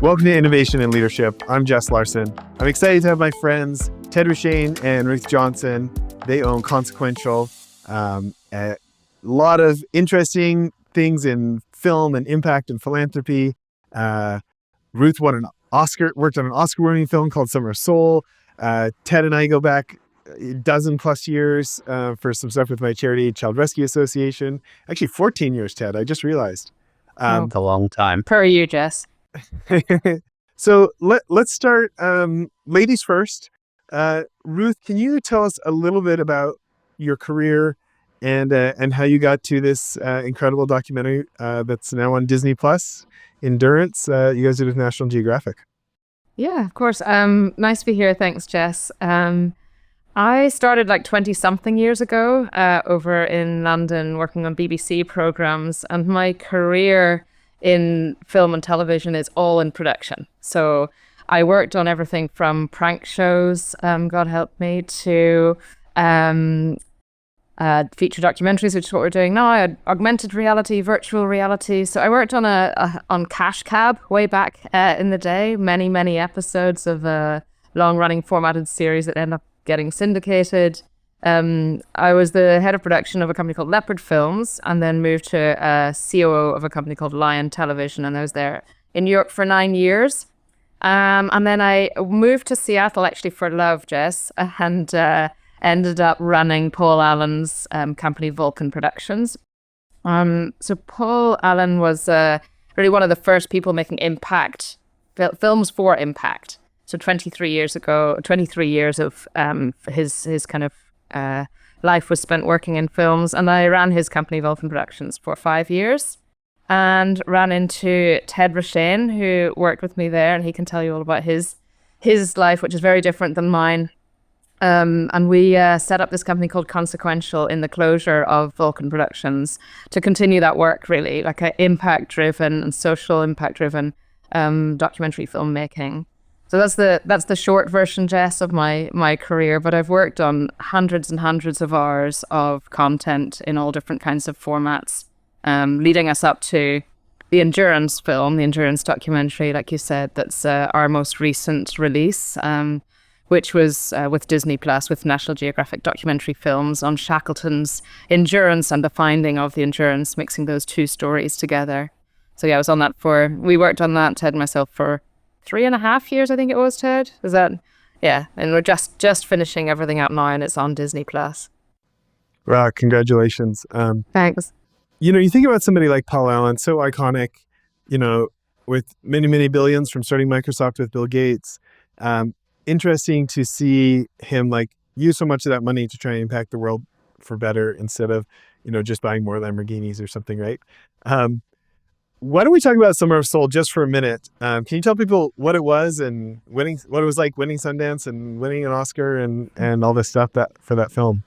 Welcome to Innovation and Leadership. I'm Jess Larson. I'm excited to have my friends Ted Richane and Ruth Johnston. They own Consequential. A lot of interesting things in film and impact and philanthropy. Ruth worked on an Oscar-winning film called Summer of Soul. Ted and I go back a dozen plus years for some stuff with my charity, Child Rescue Association. Actually, 14 years, Ted. I just realized. It's a long time. Per you, Jess. So let's start. Ladies first. Ruth, can you tell us a little bit about your career and how you got to this incredible documentary that's now on Disney Plus, Endurance? You guys did with National Geographic. Yeah, of course. Nice to be here. Thanks, Jess. I started like 20-something years ago over in London working on BBC programs, and my career in film and television is all in production. So I worked on everything from prank shows, God help me, to feature documentaries, which is what we're doing now. I had augmented reality, virtual reality. So I worked on Cash Cab way back in the day, many episodes of a long-running formatted series that ended up getting syndicated. I was the head of production of a company called Leopard Films, and then moved to COO of a company called Lion Television, and I was there in Europe for 9 years. And then I moved to Seattle actually for love, Jess, and ended up running Paul Allen's company, Vulcan Productions. So Paul Allen was really one of the first people making impact films for impact. So 23 years of his kind of life was spent working in films, and I ran his company, Vulcan Productions, for 5 years, and ran into Ted Richane, who worked with me there, and he can tell you all about his life, which is very different than mine. And we set up this company called Consequential in the closure of Vulcan Productions to continue that work, really, like an impact-driven and social impact-driven documentary filmmaking. So that's the short version, Jess, of my career. But I've worked on hundreds and hundreds of hours of content in all different kinds of formats, leading us up to the Endurance film, the Endurance documentary, like you said, that's our most recent release, which was with Disney Plus, with National Geographic documentary films on Shackleton's endurance and the finding of the Endurance, mixing those two stories together. So yeah, we worked on that, Ted and myself, for 3.5 years, I think it was, Ted. Is that? Yeah. And we're just finishing everything up now, and it's on Disney Plus. Wow, congratulations. Thanks. You think about somebody like Paul Allen, so iconic, with many billions from starting Microsoft with Bill Gates. Interesting to see him use so much of that money to try and impact the world for better instead of, just buying more Lamborghinis or something, right? Why don't we talk about Summer of Soul just for a minute? Can you tell people what it was and what it was like winning Sundance and winning an Oscar and all this stuff for that film?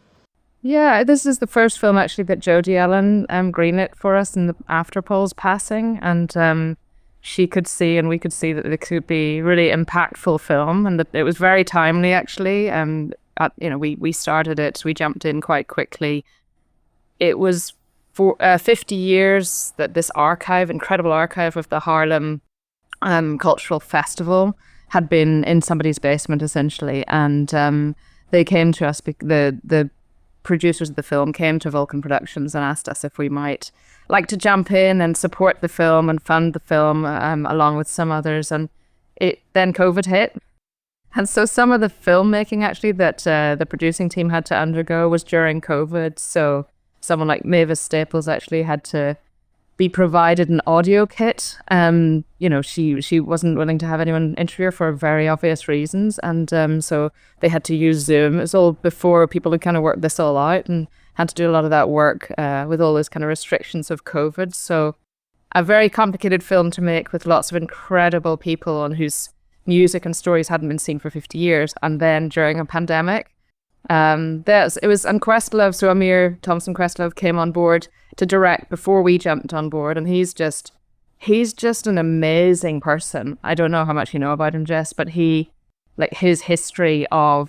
Yeah, this is the first film actually that Jodie Allen greenlit for us after Paul's passing, and she could see and we could see that it could be really impactful film, and that it was very timely actually. We started it, we jumped in quite quickly. It was for 50 years that this incredible archive of the Harlem Cultural Festival had been in somebody's basement essentially, and they came to us, the producers of the film came to Vulcan Productions and asked us if we might like to jump in and support the film and fund the film along with some others, and then COVID hit. And so some of the filmmaking actually that the producing team had to undergo was during COVID. So someone like Mavis Staples actually had to be provided an audio kit. She wasn't willing to have anyone interview her for very obvious reasons. And so they had to use Zoom. It was all before people had kind of worked this all out and had to do a lot of that work with all those kind of restrictions of COVID. So a very complicated film to make with lots of incredible people on whose music and stories hadn't been seen for 50 years. And then during a pandemic, it was on Questlove, so Amir Thompson Questlove came on board to direct before we jumped on board, and he's just an amazing person. I don't know how much you know about him, Jess, but his history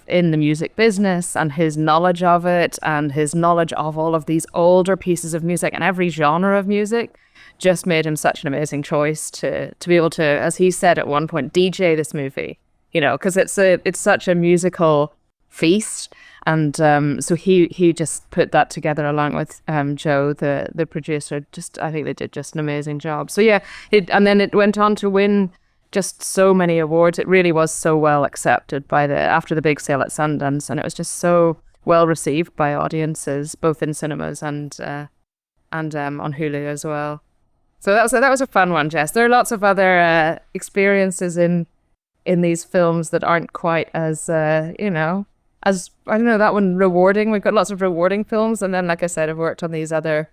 in the music business and his knowledge of it and his knowledge of all of these older pieces of music and every genre of music just made him such an amazing choice to be able to, as he said at one point, DJ this movie, because it's such a musical feast. And so he just put that together along with Joe, the producer. I think they did just an amazing job. So yeah, and then it went on to win just so many awards. It really was so well accepted after the big sale at Sundance, and it was just so well received by audiences, both in cinemas and on Hulu as well. So that was a fun one, Jess. There are lots of other experiences in these films that aren't quite as as, I don't know, that one rewarding. We've got lots of rewarding films, and then, like I said, I've worked on these other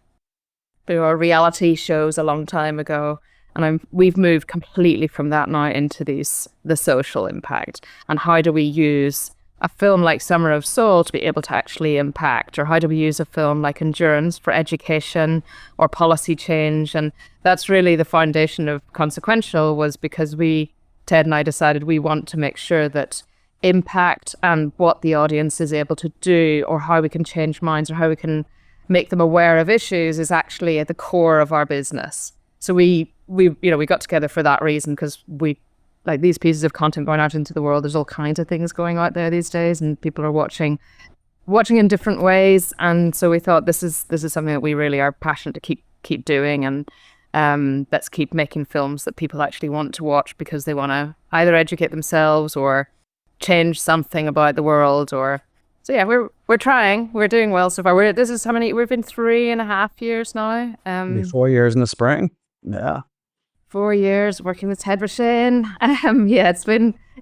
reality shows a long time ago, and we've moved completely from that now into the social impact, and how do we use a film like Summer of Soul to be able to actually impact, or how do we use a film like Endurance for education or policy change? And that's really the foundation of Consequential, was because Ted and I decided we want to make sure that impact and what the audience is able to do, or how we can change minds, or how we can make them aware of issues, is actually at the core of our business. So we got together for that reason, because we like these pieces of content going out into the world. There's all kinds of things going out there these days, and people are watching in different ways. And so we thought this is something that we really are passionate to keep doing, and let's keep making films that people actually want to watch because they want to either educate themselves or change something about the world. Or so yeah, we're trying. We're doing well so far. We've been 3.5 years now. 4 years in the spring. Yeah. 4 years working with Ted Richane. Yeah,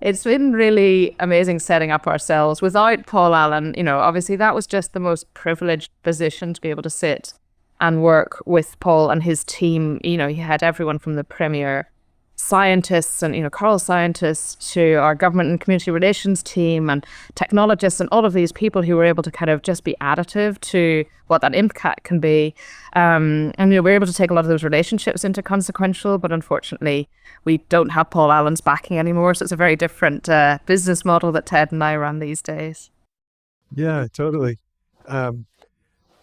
it's been really amazing setting up ourselves. Without Paul Allen, obviously that was just the most privileged position to be able to sit and work with Paul and his team. He had everyone from the premier scientists and coral scientists to our government and community relations team and technologists, and all of these people who were able to kind of just be additive to what that impact can be. And we're able to take a lot of those relationships into Consequential, but unfortunately we don't have Paul Allen's backing anymore, so it's a very different business model that Ted and I run these days. Yeah, totally.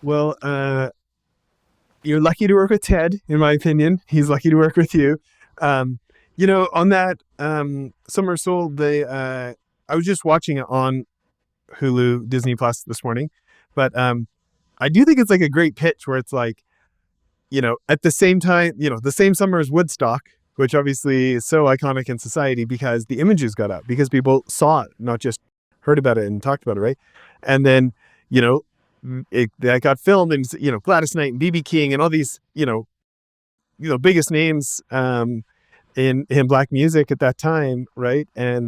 Well, you're lucky to work with Ted, in my opinion. He's lucky to work with you. On that Summer of Soul, I was just watching it on Hulu, Disney Plus this morning, but I do think it's like a great pitch where it's like, at the same time, the same summer as Woodstock, which obviously is so iconic in society because the images got out, because people saw it, not just heard about it and talked about it, right? And then, that got filmed, and Gladys Knight and B.B. King and all these, biggest names in Black music at that time, right? And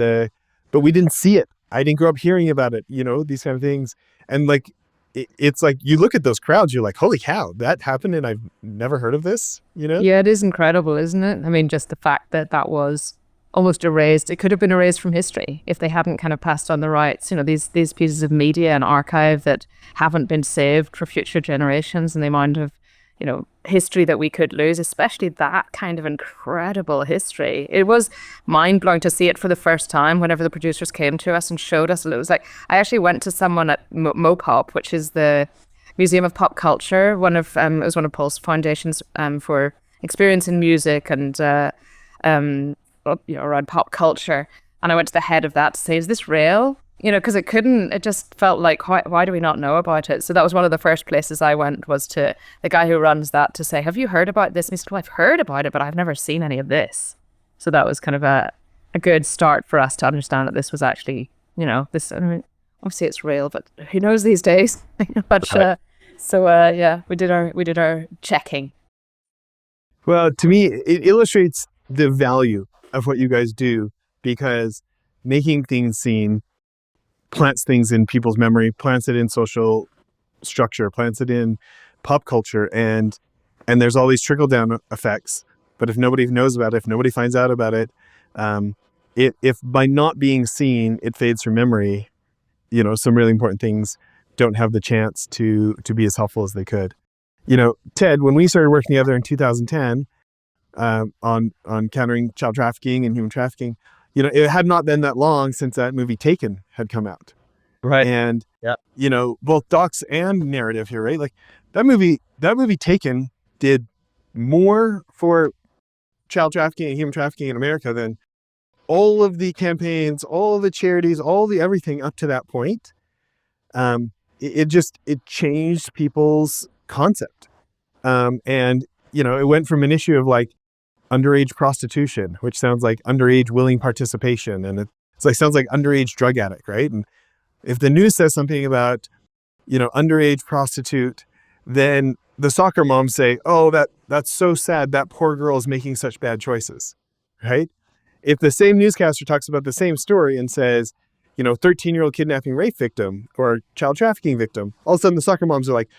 but we didn't see it. I didn't grow up hearing about it, these kind of things. And like it's like you look at those crowds, you're like, holy cow, that happened, and I've never heard of this. Yeah, it is incredible, isn't it? I mean, just the fact that was almost erased. It could have been erased from history if they hadn't kind of passed on the rights. These pieces of media and archive that haven't been saved for future generations, and the amount of history that we could lose, especially that kind of incredible history. It was mind-blowing to see it for the first time whenever the producers came to us and showed us. It was like, I actually went to someone at MoPop, which is the Museum of Pop Culture. It was one of Paul's foundations for experience in music and around pop culture. And I went to the head of that to say, is this real? Because it just felt like, why do we not know about it? So that was one of the first places I went, was to the guy who runs that, to say, have you heard about this? And he said, well, I've heard about it, but I've never seen any of this. So that was kind of a good start for us to understand that this was actually, this, I mean, obviously it's real, but who knows these days? But we did our checking. Well, to me, it illustrates the value of what you guys do, because making things seen plants things in people's memory, plants it in social structure, plants it in pop culture, and there's all these trickle down effects. But if nobody knows about it, if nobody finds out about it, if by not being seen it fades from memory, some really important things don't have the chance to be as helpful as they could. Ted, when we started working together in 2010 on countering child trafficking and human trafficking, it had not been that long since that movie Taken had come out. Right. And, both docs and narrative here, right? Like that movie Taken did more for child trafficking and human trafficking in America than all of the campaigns, all of the charities, all the everything up to that point. It changed people's concept. And, it went from an issue of like underage prostitution, which sounds like underage willing participation. And it's like, sounds like underage drug addict, right? And if the news says something about, underage prostitute, then the soccer moms say, oh, that's so sad. That poor girl is making such bad choices, right? If the same newscaster talks about the same story and says, 13-year-old kidnapping rape victim or child trafficking victim, all of a sudden the soccer moms are like,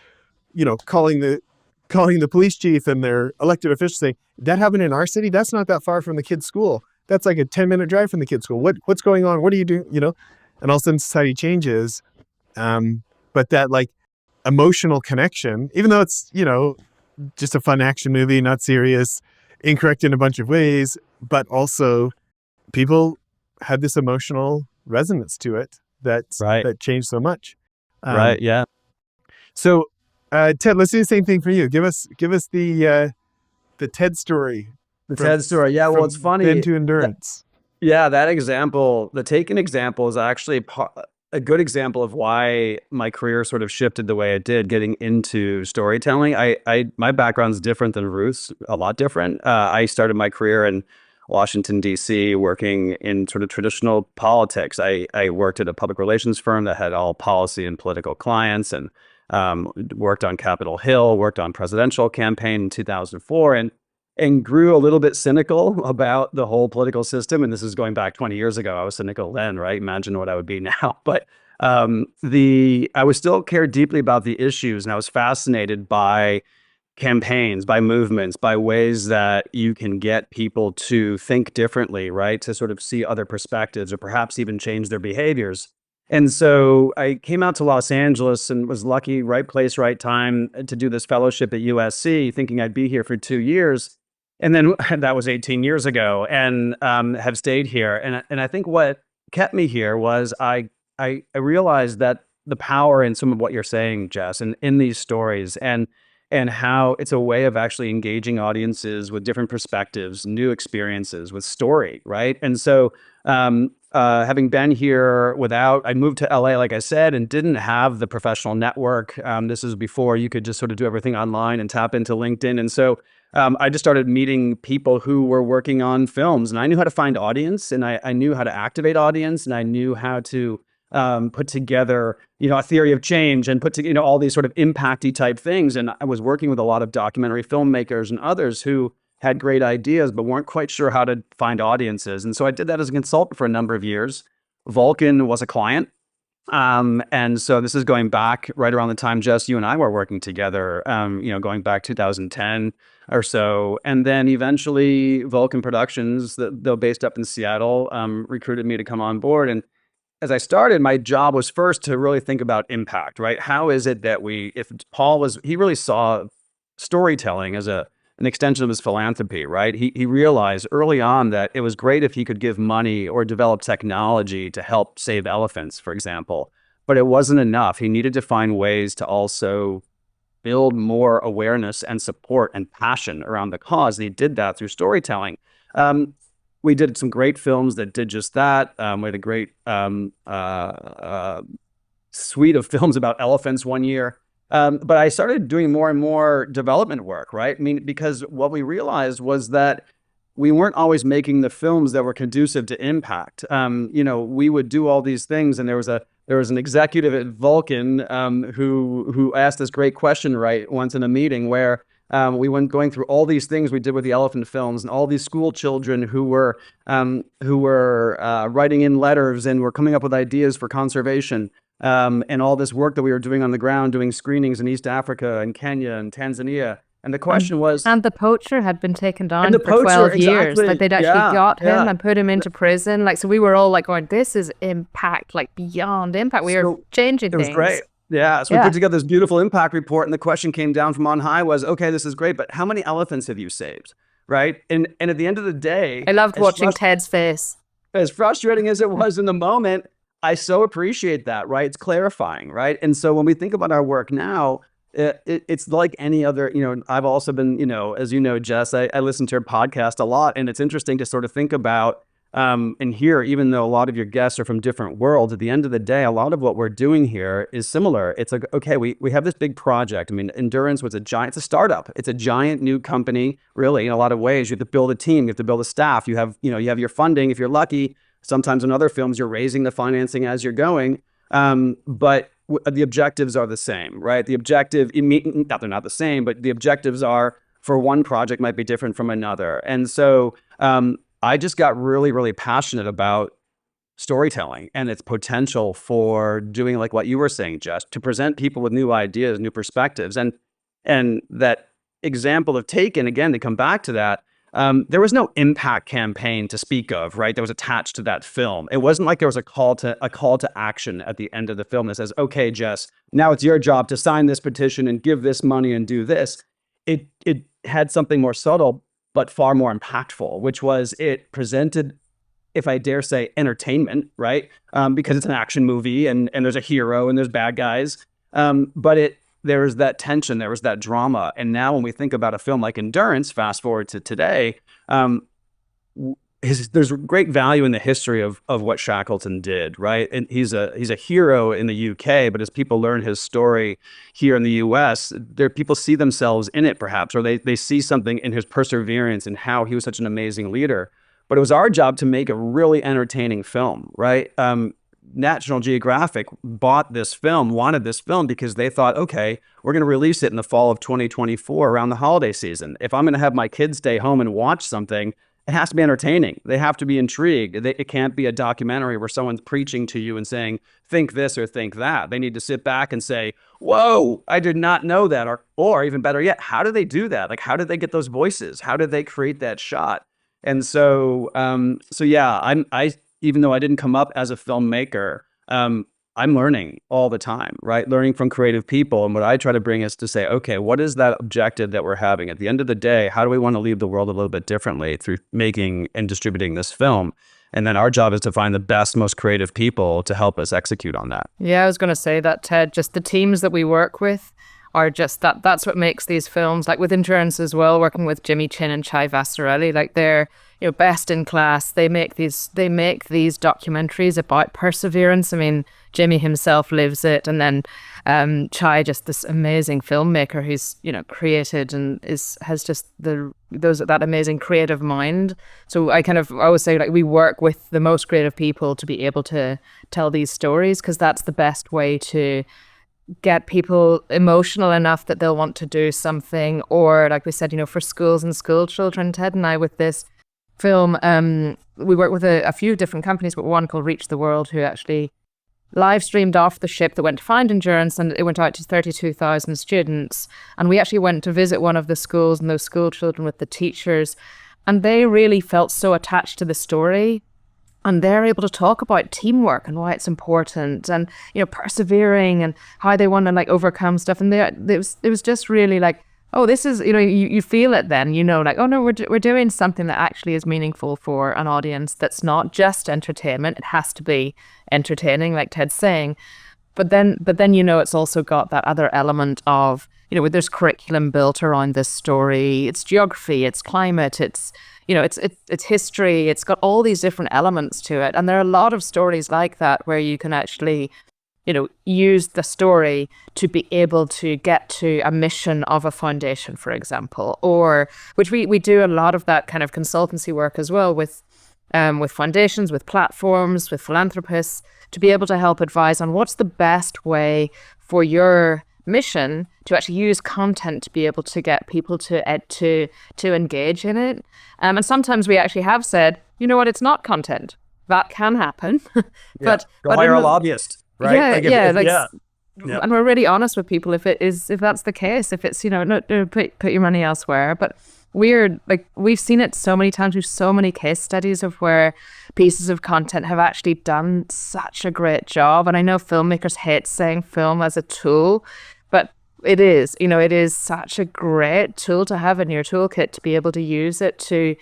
calling the police chief and their elected officials saying, that happened in our city? That's not that far from the kid's school. That's like a 10-minute drive from the kid's school. What's going on? What are you doing? And all of a sudden society changes. But that like emotional connection, even though it's, just a fun action movie, not serious, incorrect in a bunch of ways, but also people had this emotional resonance to it that changed so much. Right. Yeah. So, Ted, let's do the same thing for you. Give us the TED story. TED story. Yeah. Well, it's funny. Then to endurance. That example, the Taken example, is actually a good example of why my career sort of shifted the way it did, getting into storytelling. My background's different than Ruth's, a lot different. I started my career in Washington, D.C., working in sort of traditional politics. I worked at a public relations firm that had all policy and political clients, and worked on Capitol Hill, worked on presidential campaign in 2004, and grew a little bit cynical about the whole political system. And this is going back 20 years ago. I was cynical then, right? Imagine what I would be now. But I was still cared deeply about the issues, and I was fascinated by campaigns, by movements, by ways that you can get people to think differently, right? To sort of see other perspectives or perhaps even change their behaviors. And so I came out to Los Angeles and was lucky, right place, right time, to do this fellowship at USC, thinking I'd be here for 2 years. And then that was 18 years ago, and have stayed here. And I think what kept me here was I realized that the power in some of what you're saying, Jess, and in these stories, and how it's a way of actually engaging audiences with different perspectives, new experiences with story, right? And so having been here I moved to LA, like I said, and didn't have the professional network. This is before you could just sort of do everything online and tap into LinkedIn. And so I just started meeting people who were working on films, and I knew how to find audience, and I knew how to activate audience, and I knew how to put together, a theory of change, and put together, all these sort of impacty type things. And I was working with a lot of documentary filmmakers and others who had great ideas, but weren't quite sure how to find audiences. And so I did that as a consultant for a number of years. Vulcan was a client. And so this is going back right around the time, Jess, you and I were working together, going back 2010 or so. And then eventually Vulcan Productions, they're based up in Seattle, recruited me to come on board. And as I started, my job was first to really think about impact, right? How is it that he really saw storytelling as an extension of his philanthropy, right? He realized early on that it was great if he could give money or develop technology to help save elephants, for example, but it wasn't enough. He needed to find ways to also build more awareness and support and passion around the cause. And he did that through storytelling. We did some great films that did just that. We had a great suite of films about elephants one year. But I started doing more and more development work, right? I mean, because what we realized was that we weren't always making the films that were conducive to impact. We would do all these things, and there was an executive at Vulcan who asked this great question right once in a meeting where we went going through all these things we did with the elephant films, and all these school children who were writing in letters and were coming up with ideas for conservation. And all this work that we were doing on the ground, doing screenings in East Africa and Kenya and Tanzania. And the question was... And the poacher had been taken down for 12 years. Exactly. Like they'd actually got him and put him into prison. Like, so we were all like going, this is impact, like beyond impact. We are changing things. It was great. Yeah. So we put together this beautiful impact report, and the question came down from on high was, okay, this is great, but how many elephants have you saved? Right? And at the end of the day... I loved watching Ted's face. As frustrating as it was in the moment, I so appreciate that, right? It's clarifying, right? And so when we think about our work now, it's like any other, I've also been, as you know, Jess, I listen to your podcast a lot, and it's interesting to sort of think about and here, even though a lot of your guests are from different worlds, at the end of the day, a lot of what we're doing here is similar. It's like, okay, we have this big project. I mean, Endurance was it's a startup. It's a giant new company, really, in a lot of ways. You have to build a team, you have to build a staff, you have your funding, if you're lucky. Sometimes in other films, you're raising the financing as you're going. But the objectives are the same, right? The objective, not they're not the same, but the objectives are for one project might be different from another. And so I just got really, really passionate about storytelling and its potential for doing like what you were saying, Jess, to present people with new ideas, new perspectives. And that example of Taken, again, to come back to that, there was no impact campaign to speak of, right? That was attached to that film. It wasn't like there was a call to action at the end of the film that says, okay, Jess, now it's your job to sign this petition and give this money and do this. It had something more subtle, but far more impactful, which was it presented, if I dare say, entertainment, right? Because it's an action movie and there's a hero and there's bad guys. But there was that tension, there was that drama. And now when we think about a film like Endurance, fast forward to today, there's great value in the history of what Shackleton did, right? And he's a hero in the UK, but as people learn his story here in the US, people see themselves in it perhaps, or they see something in his perseverance and how he was such an amazing leader. But it was our job to make a really entertaining film, right? National Geographic wanted this film because they thought, okay, we're going to release it in the fall of 2024 around the holiday season. If I'm going to have my kids stay home and watch something, it has to be entertaining. They have to be intrigued. It can't be a documentary where someone's preaching to you and saying, think this or think that. They need to sit back and say, whoa, I did not know that. Or even better yet, how did they do that? Like, how did they get those voices? How did they create that shot? And so, yeah, even though I didn't come up as a filmmaker, I'm learning all the time, right? Learning from creative people. And what I try to bring is to say, okay, what is that objective that we're having? At the end of the day, how do we want to leave the world a little bit differently through making and distributing this film? And then our job is to find the best, most creative people to help us execute on that. Yeah, I was going to say that, Ted. Just the teams that we work with are just that's what makes these films, like with Endurance as well, working with Jimmy Chin and Chai Vasarhelyi, like they're best in class. They make these documentaries about perseverance. I mean, Jimmy himself lives it, and then Chai, just this amazing filmmaker who's created and has just that amazing creative mind. So I always say, like, we work with the most creative people to be able to tell these stories, because that's the best way to get people emotional enough that they'll want to do something. Or like we said, for schools and school children, Ted and I, with this film, we work with a few different companies, but one called Reach the World, who actually live streamed off the ship that went to find Endurance, and it went out to 32,000 students. And we actually went to visit one of the schools and those school children with the teachers, and they really felt so attached to the story. And they're able to talk about teamwork and why it's important, and persevering, and how they want to like overcome stuff. And it was just really like, oh, this is you feel it then, like, oh no, we're doing something that actually is meaningful for an audience. That's not just entertainment. It has to be entertaining, like Ted's saying. But then it's also got that other element of there's curriculum built around this story. It's geography, it's climate, it's it's history. It's got all these different elements to it. And there are a lot of stories like that where you can actually, use the story to be able to get to a mission of a foundation, for example, or which we do a lot of that kind of consultancy work as well with foundations, with platforms, with philanthropists, to be able to help advise on what's the best way for your mission to actually use content to be able to get people to engage in it. And sometimes we actually have said, what, it's not content. That can happen. but hire a lobbyist, right? And we're really honest with people if that's the case, if it's, no, put your money elsewhere. But we've seen it so many times. We've so many case studies of where pieces of content have actually done such a great job. And I know filmmakers hate saying film as a tool, but it is, it is such a great tool to have in your toolkit to be able to use it to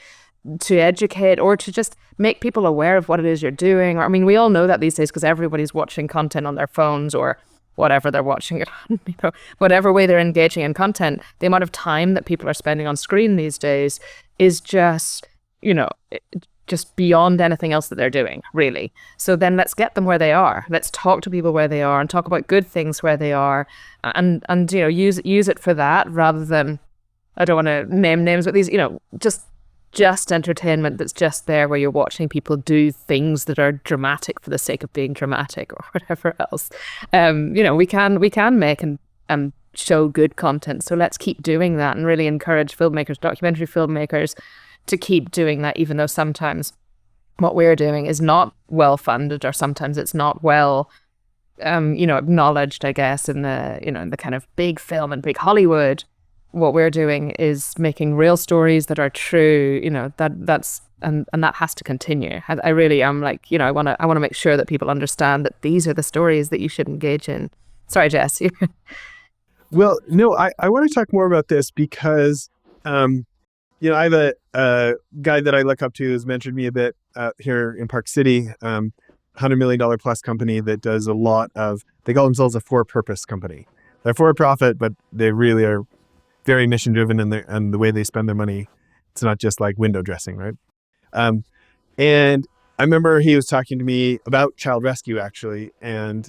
educate or to just make people aware of what it is you're doing. Or, I mean, we all know that these days because everybody's watching content on their phones or whatever they're watching it on, whatever way they're engaging in content, the amount of time that people are spending on screen these days is just, just beyond anything else that they're doing, really. So then let's get them where they are. Let's talk to people where they are and talk about good things where they are, and use it for that, rather than, I don't want to name names, but these, just entertainment that's just there where you're watching people do things that are dramatic for the sake of being dramatic or whatever else. We can make and show good content. So let's keep doing that and really encourage filmmakers, documentary filmmakers, to keep doing that, even though sometimes what we're doing is not well funded, or sometimes it's not well acknowledged, I guess, in the kind of big film and big Hollywood. What we're doing is making real stories that are true, that's and that has to continue. I really am I want to make sure that people understand that these are the stories that you should engage in. Sorry, Jess. Well, no, I want to talk more about this because, I have a guy that I look up to who's mentored me a bit here in Park City, $100 million plus company that does a lot of, they call themselves a for-purpose company. They're for profit, but they really are very mission driven in the way they spend their money. It's not just like window dressing, right? And I remember he was talking to me about child rescue, actually, and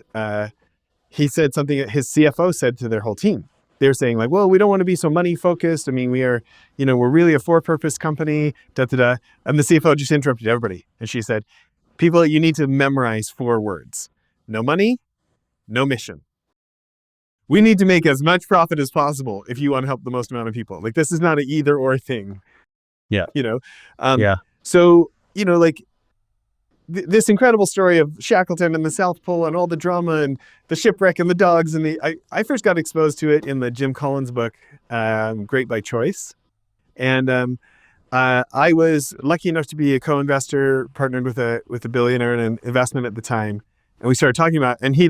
he said something that his CFO said to their whole team. They're saying like, well, we don't want to be so money focused. I mean, we are, we're really a for-purpose company, da, da, da. And the CFO just interrupted everybody. And she said, people, you need to memorize 4 words. No money, no mission. We need to make as much profit as possible if you want to help the most amount of people. Like, this is not an either or thing. Yeah. Yeah. So, this incredible story of Shackleton and the South Pole and all the drama and the shipwreck and the dogs and I first got exposed to it in the Jim Collins book, Great by Choice. And I was lucky enough to be a co-investor, partnered with a billionaire in an investment at the time. And we started talking about, and he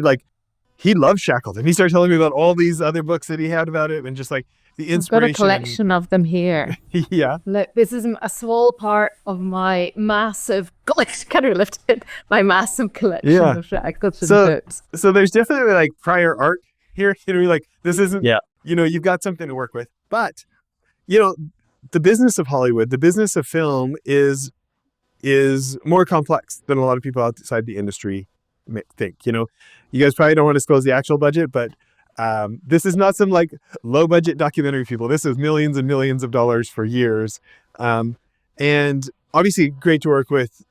loved Shackleton. He started telling me about all these other books that he had about it, and just like the inspiration. I've got a collection of them here. Yeah. Look, this is a small part of my massive collection. Can you lift it? My massive collection of Shackleton books. So there's definitely like prior art here. Like this isn't. Yeah. You've got something to work with, but the business of Hollywood, the business of film is more complex than a lot of people outside the industry think. You guys probably don't want to disclose the actual budget, but this is not some like low budget documentary people. This is millions and millions of dollars for years. And obviously great to work with,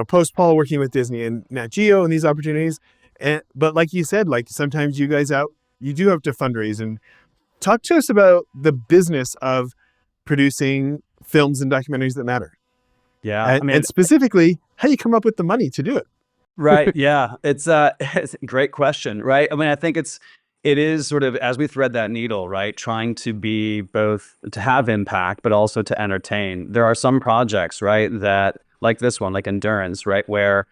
post Paul, working with Disney and Nat Geo and these opportunities. But like you said, like sometimes you do have to fundraise. And talk to us about the business of producing films and documentaries that matter. Yeah. And specifically, how you come up with the money to do it. Right. Yeah. It's a great question. Right. I mean, I think it is sort of, as we thread that needle, right, trying to be both to have impact, but also to entertain. There are some projects, right, that like this one, like Endurance, right, where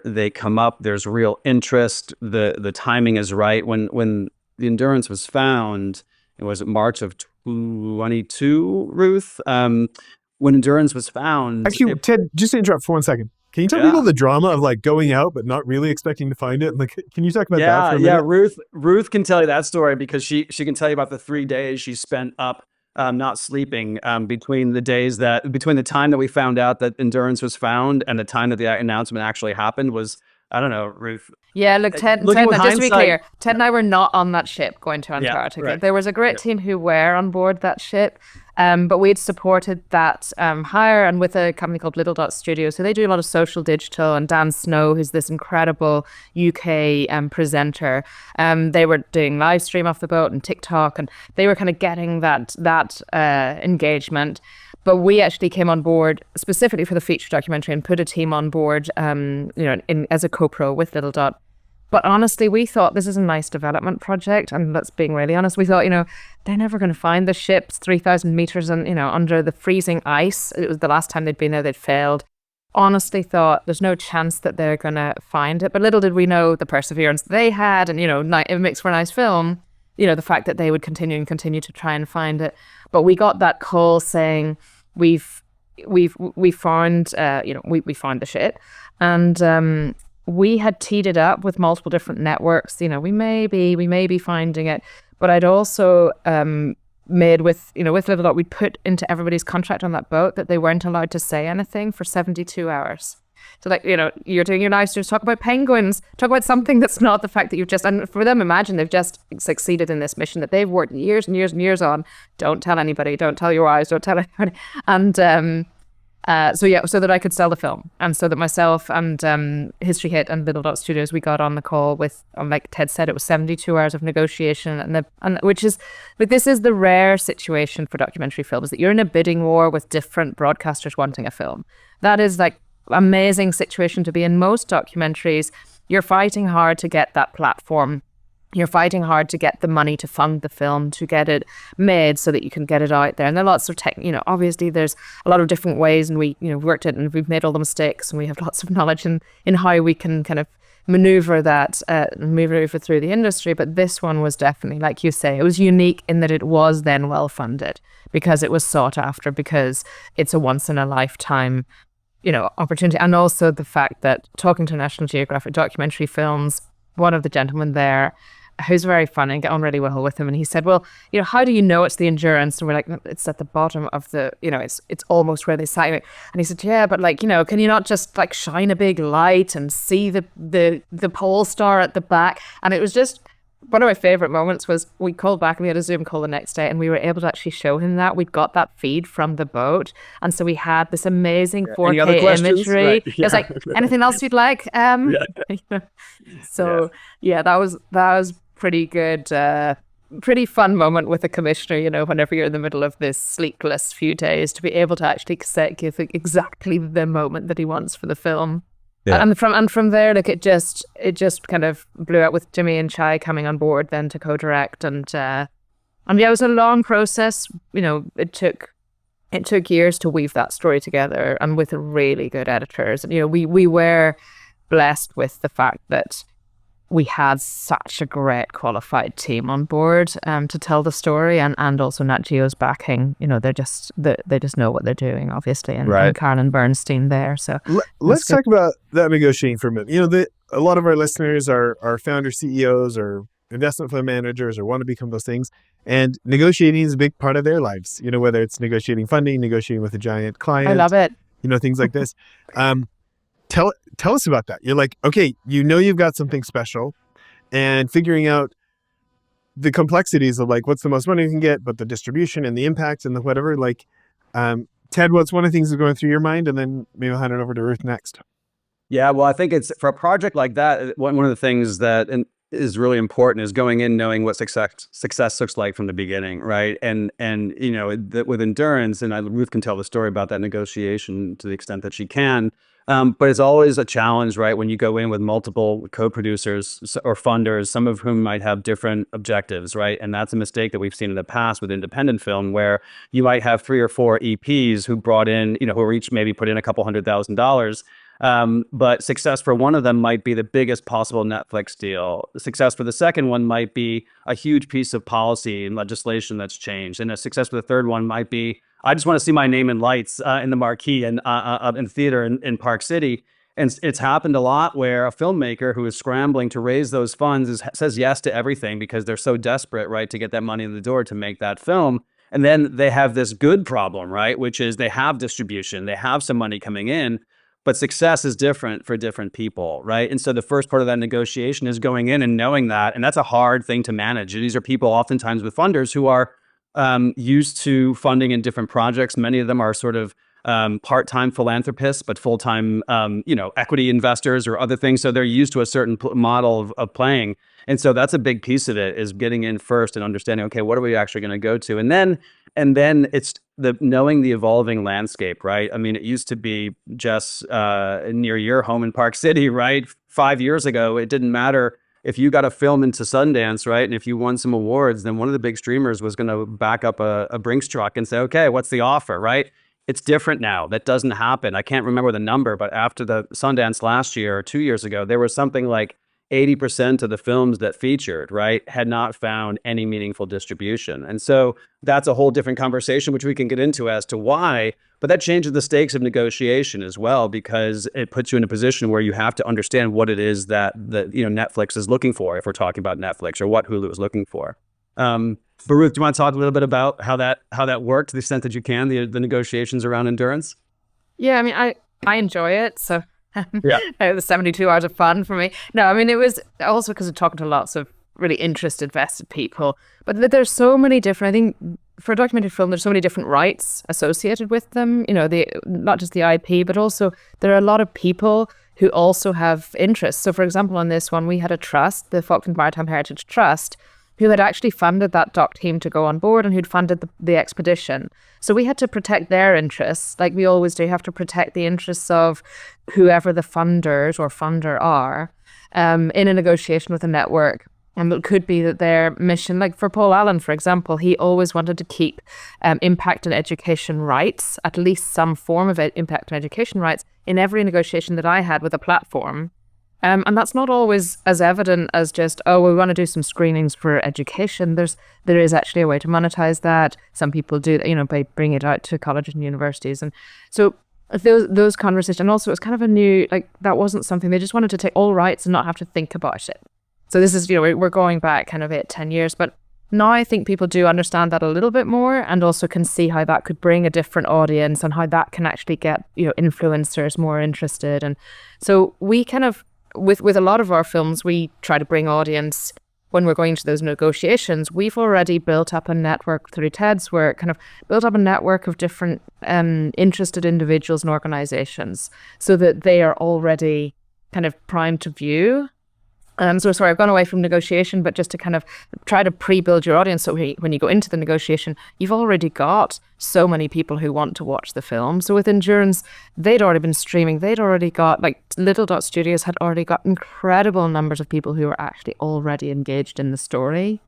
they come up, there's real interest. The timing is right. When the Endurance was found, it was March of 22, Ruth. When Endurance was found. Actually, Ted, just to interrupt for 1 second. Can you tell people the drama of like going out but not really expecting to find it? Like, can you talk about that for a minute? Yeah. Ruth can tell you that story because she can tell you about the 3 days she spent up, not sleeping, between the time that we found out that Endurance was found and the time that the announcement actually happened was, I don't know, Ruth. Yeah, look, Ted, just to be clear, Ted and I were not on that ship going to Antarctic. Right. There was a great team who were on board that ship, but we'd supported that hire, and with a company called Little Dot Studios. So they do a lot of social digital, and Dan Snow, who's this incredible UK presenter, they were doing live stream off the boat and TikTok, and they were kind of getting that engagement. But we actually came on board specifically for the feature documentary and put a team on board, as a co-pro with Little Dot. But honestly, we thought this is a nice development project. And let's being really honest, we thought, they're never going to find the ships 3,000 meters and, under the freezing ice. It was the last time they'd been there, they'd failed. Honestly thought there's no chance that they're going to find it. But little did we know the perseverance they had, and, it makes for a nice film. The fact that they would continue to try and find it. But we got that call saying we found we found the shit, and we had teed it up with multiple different networks. We may be finding it, but I'd also made with Little Dot, we'd put into everybody's contract on that boat that they weren't allowed to say anything for 72 hours. So you're doing your live streams, talk about penguins, talk about something that's not the fact that you've just, and for them, imagine they've just succeeded in this mission that they've worked years and years and years on. Don't tell anybody, don't tell your wives, don't tell anybody. And so that I could sell the film. And so that myself and History Hit and Little Dot Studios, we got on the call with, like Ted said, it was 72 hours of negotiation, and which is, like, this is the rare situation for documentary films, that you're in a bidding war with different broadcasters wanting a film. That is like amazing situation to be in. Most documentaries, you're fighting hard to get that platform. You're fighting hard to get the money to fund the film, to get it made so that you can get it out there. And there are lots of obviously there's a lot of different ways, and we, worked it, and we've made all the mistakes, and we have lots of knowledge in how we can kind of maneuver through the industry. But this one was definitely, like you say, it was unique in that it was then well funded, because it was sought after, because it's a once in a lifetime opportunity. And also the fact that, talking to National Geographic Documentary Films, one of the gentlemen there, who's very funny, I get on really well with him, and he said, well, how do you know it's the endurance? And we're like, it's at the bottom of the, it's almost where they say it. And he said, yeah, but can you not just shine a big light and see the pole star at the back? And it was just, one of my favorite moments was, we called back and we had a Zoom call the next day, and we were able to actually show him that. We'd got that feed from the boat. And so we had this amazing 4K imagery. Right. Yeah. It was like, anything else you'd like? So that was pretty good, pretty fun moment with the commissioner, whenever you're in the middle of this sleepless few days, to be able to actually give exactly the moment that he wants for the film. Yeah. And from there, it just kind of blew out with Jimmy and Chai coming on board then to co-direct, and it was a long process. It took years to weave that story together, and with really good editors. And we were blessed with the fact that we had such a great qualified team on board to tell the story, and also Nat Geo's backing. They just know what they're doing, obviously, and Carolyn Bernstein there. So let's talk about that negotiating for a minute. A lot of our listeners are founder CEOs or investment fund managers, or want to become those things, and negotiating is a big part of their lives. Whether it's negotiating funding, negotiating with a giant client. I love it. Things like this. Tell us about that. You're like, okay, you've got something special, and figuring out the complexities of what's the most money you can get, but the distribution and the impact and the whatever. Ted, what's one of the things that's going through your mind? And then maybe I'll hand it over to Ruth next. Yeah, well, I think it's, for a project like that, one of the things that is really important is going in knowing what success looks like from the beginning, right? And with endurance, and Ruth can tell the story about that negotiation to the extent that she can. But it's always a challenge, right? When you go in with multiple co-producers or funders, some of whom might have different objectives, right? And that's a mistake that we've seen in the past with independent film, where you might have 3 or 4 EPs who brought in, who each maybe put in a couple $100,000. But success for one of them might be the biggest possible Netflix deal. Success for the second one might be a huge piece of policy and legislation that's changed. And a success for the third one might be, I just want to see my name in lights in the marquee and in the theater in Park City. And it's happened a lot where a filmmaker who is scrambling to raise those funds says yes to everything because they're so desperate, right, to get that money in the door to make that film. And then they have this good problem, right, which is they have distribution, they have some money coming in, but success is different for different people, right? And so the first part of that negotiation is going in and knowing that, and that's a hard thing to manage. These are people oftentimes with funders who are used to funding in different projects. Many of them are sort of part-time philanthropists, but full-time, equity investors or other things. So they're used to a certain model of playing. And so that's a big piece of it, is getting in first and understanding, okay, what are we actually going to go to? And then it's knowing the evolving landscape, right? I mean, it used to be just near your home in Park City, right? 5 years ago, it didn't matter if you got a film into Sundance, right? And if you won some awards, then one of the big streamers was going to back up a Brinks truck and say, okay, what's the offer, right? It's different now. That doesn't happen. I can't remember the number, but after the Sundance last year or 2 years ago, there was something like 80% of the films that featured, right, had not found any meaningful distribution. And so that's a whole different conversation, which we can get into as to why. But that changes the stakes of negotiation as well, because it puts you in a position where you have to understand what it is that Netflix is looking for, if we're talking about Netflix, or what Hulu is looking for. But Ruth, do you want to talk a little bit about how that worked to the extent that you can, the negotiations around endurance? Yeah, I mean, I enjoy it. So Yeah. the 72 hours of fun for me. No, I mean, it was also because of talking to lots of really interested, vested people. But there's so many different, I think for a documentary film, there's so many different rights associated with them. Not just the IP, but also there are a lot of people who also have interests. So for example, on this one, we had a trust, the Falkland Maritime Heritage Trust, who had actually funded that doc team to go on board and who'd funded the expedition. So we had to protect their interests, like we always do. You have to protect the interests of whoever the funders or funder are in a negotiation with a network. And it could be that their mission, like for Paul Allen, for example, he always wanted to keep impact and education rights, at least some form of impact and education rights, in every negotiation that I had with a platform. And that's not always as evident as just, we want to do some screenings for education. There is actually a way to monetize that. Some people do that, by bringing it out to colleges and universities. And so those conversations, and also it's kind of a new, that wasn't something, they just wanted to take all rights and not have to think about it. So this is, we're going back kind of 8-10 years, but now I think people do understand that a little bit more, and also can see how that could bring a different audience and how that can actually get, influencers more interested. And so we kind of, with a lot of our films, we try to bring audience when we're going to those negotiations. We've already built up a network through Ted's work, kind of built up a network of different interested individuals and organizations, so that they are already kind of primed to view. So sorry, I've gone away from negotiation, but just to kind of try to pre-build your audience, so when you go into the negotiation, you've already got so many people who want to watch the film. So with Endurance, they'd already been streaming. They'd already got, Little Dot Studios had already got incredible numbers of people who were actually already engaged in the story.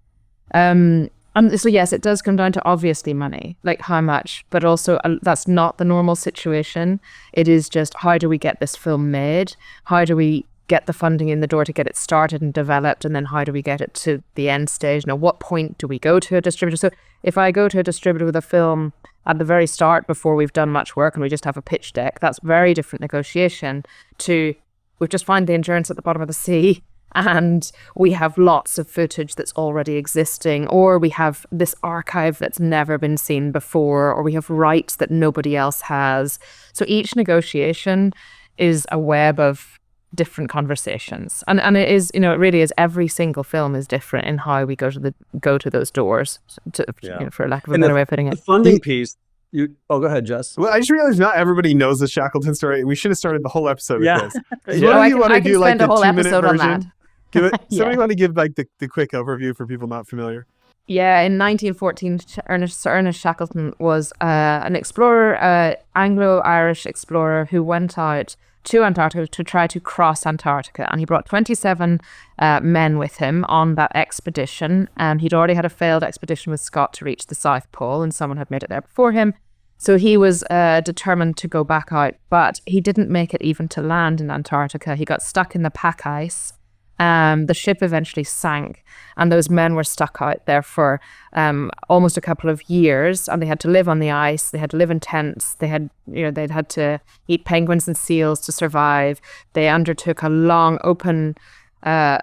And so yes, it does come down to obviously money, like how much, but also that's not the normal situation. It is just, how do we get this film made? How do we get the funding in the door to get it started and developed, and then how do we get it to the end stage? What point do we go to a distributor? So if I go to a distributor with a film at the very start, before we've done much work and we just have a pitch deck, that's very different negotiation to, we've just found the Endurance at the bottom of the sea and we have lots of footage that's already existing, or we have this archive that's never been seen before, or we have rights that nobody else has. So each negotiation is a web of different conversations, and it is, it really is, every single film is different in how we go to those doors, for lack of a better way of putting it. The funding piece, go ahead, Jess. Well, I just realized not everybody knows the Shackleton story. We should have started the whole episode with this. I can spend a whole episode on that. Somebody want to give the quick overview for people not familiar? Yeah, in 1914, Sir Ernest Shackleton was an explorer, Anglo-Irish explorer, who went out to Antarctica to try to cross Antarctica, and he brought 27 men with him on that expedition. He'd already had a failed expedition with Scott to reach the South Pole, and someone had made it there before him. So he was determined to go back out, but he didn't make it even to land in Antarctica. He got stuck in the pack ice. The ship eventually sank, and those men were stuck out there for almost a couple of years, and they had to live on the ice. They had to live in tents. They'd had to eat penguins and seals to survive. They undertook a long open, the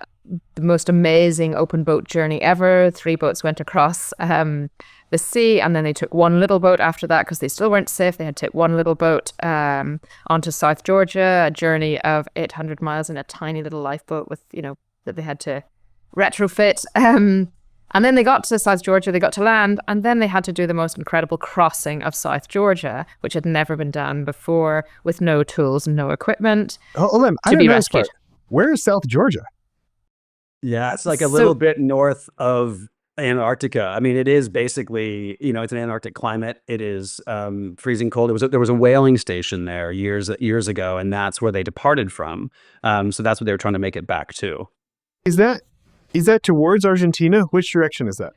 most amazing open boat journey ever. 3 boats went across the sea, and then they took one little boat after that because they still weren't safe. They had to take one little boat onto South Georgia, a journey of 800 miles in a tiny little lifeboat with, that they had to retrofit. And then they got to South Georgia, they got to land, and then they had to do the most incredible crossing of South Georgia, which had never been done before, with no tools and no equipment, to be rescued. Where is South Georgia? Yeah, it's a little bit north of Antarctica. I mean, it is basically, it's an Antarctic climate. It is freezing cold. There was a whaling station there years ago, and that's where they departed from. So that's what they were trying to make it back to. Is that towards Argentina? Which direction is that?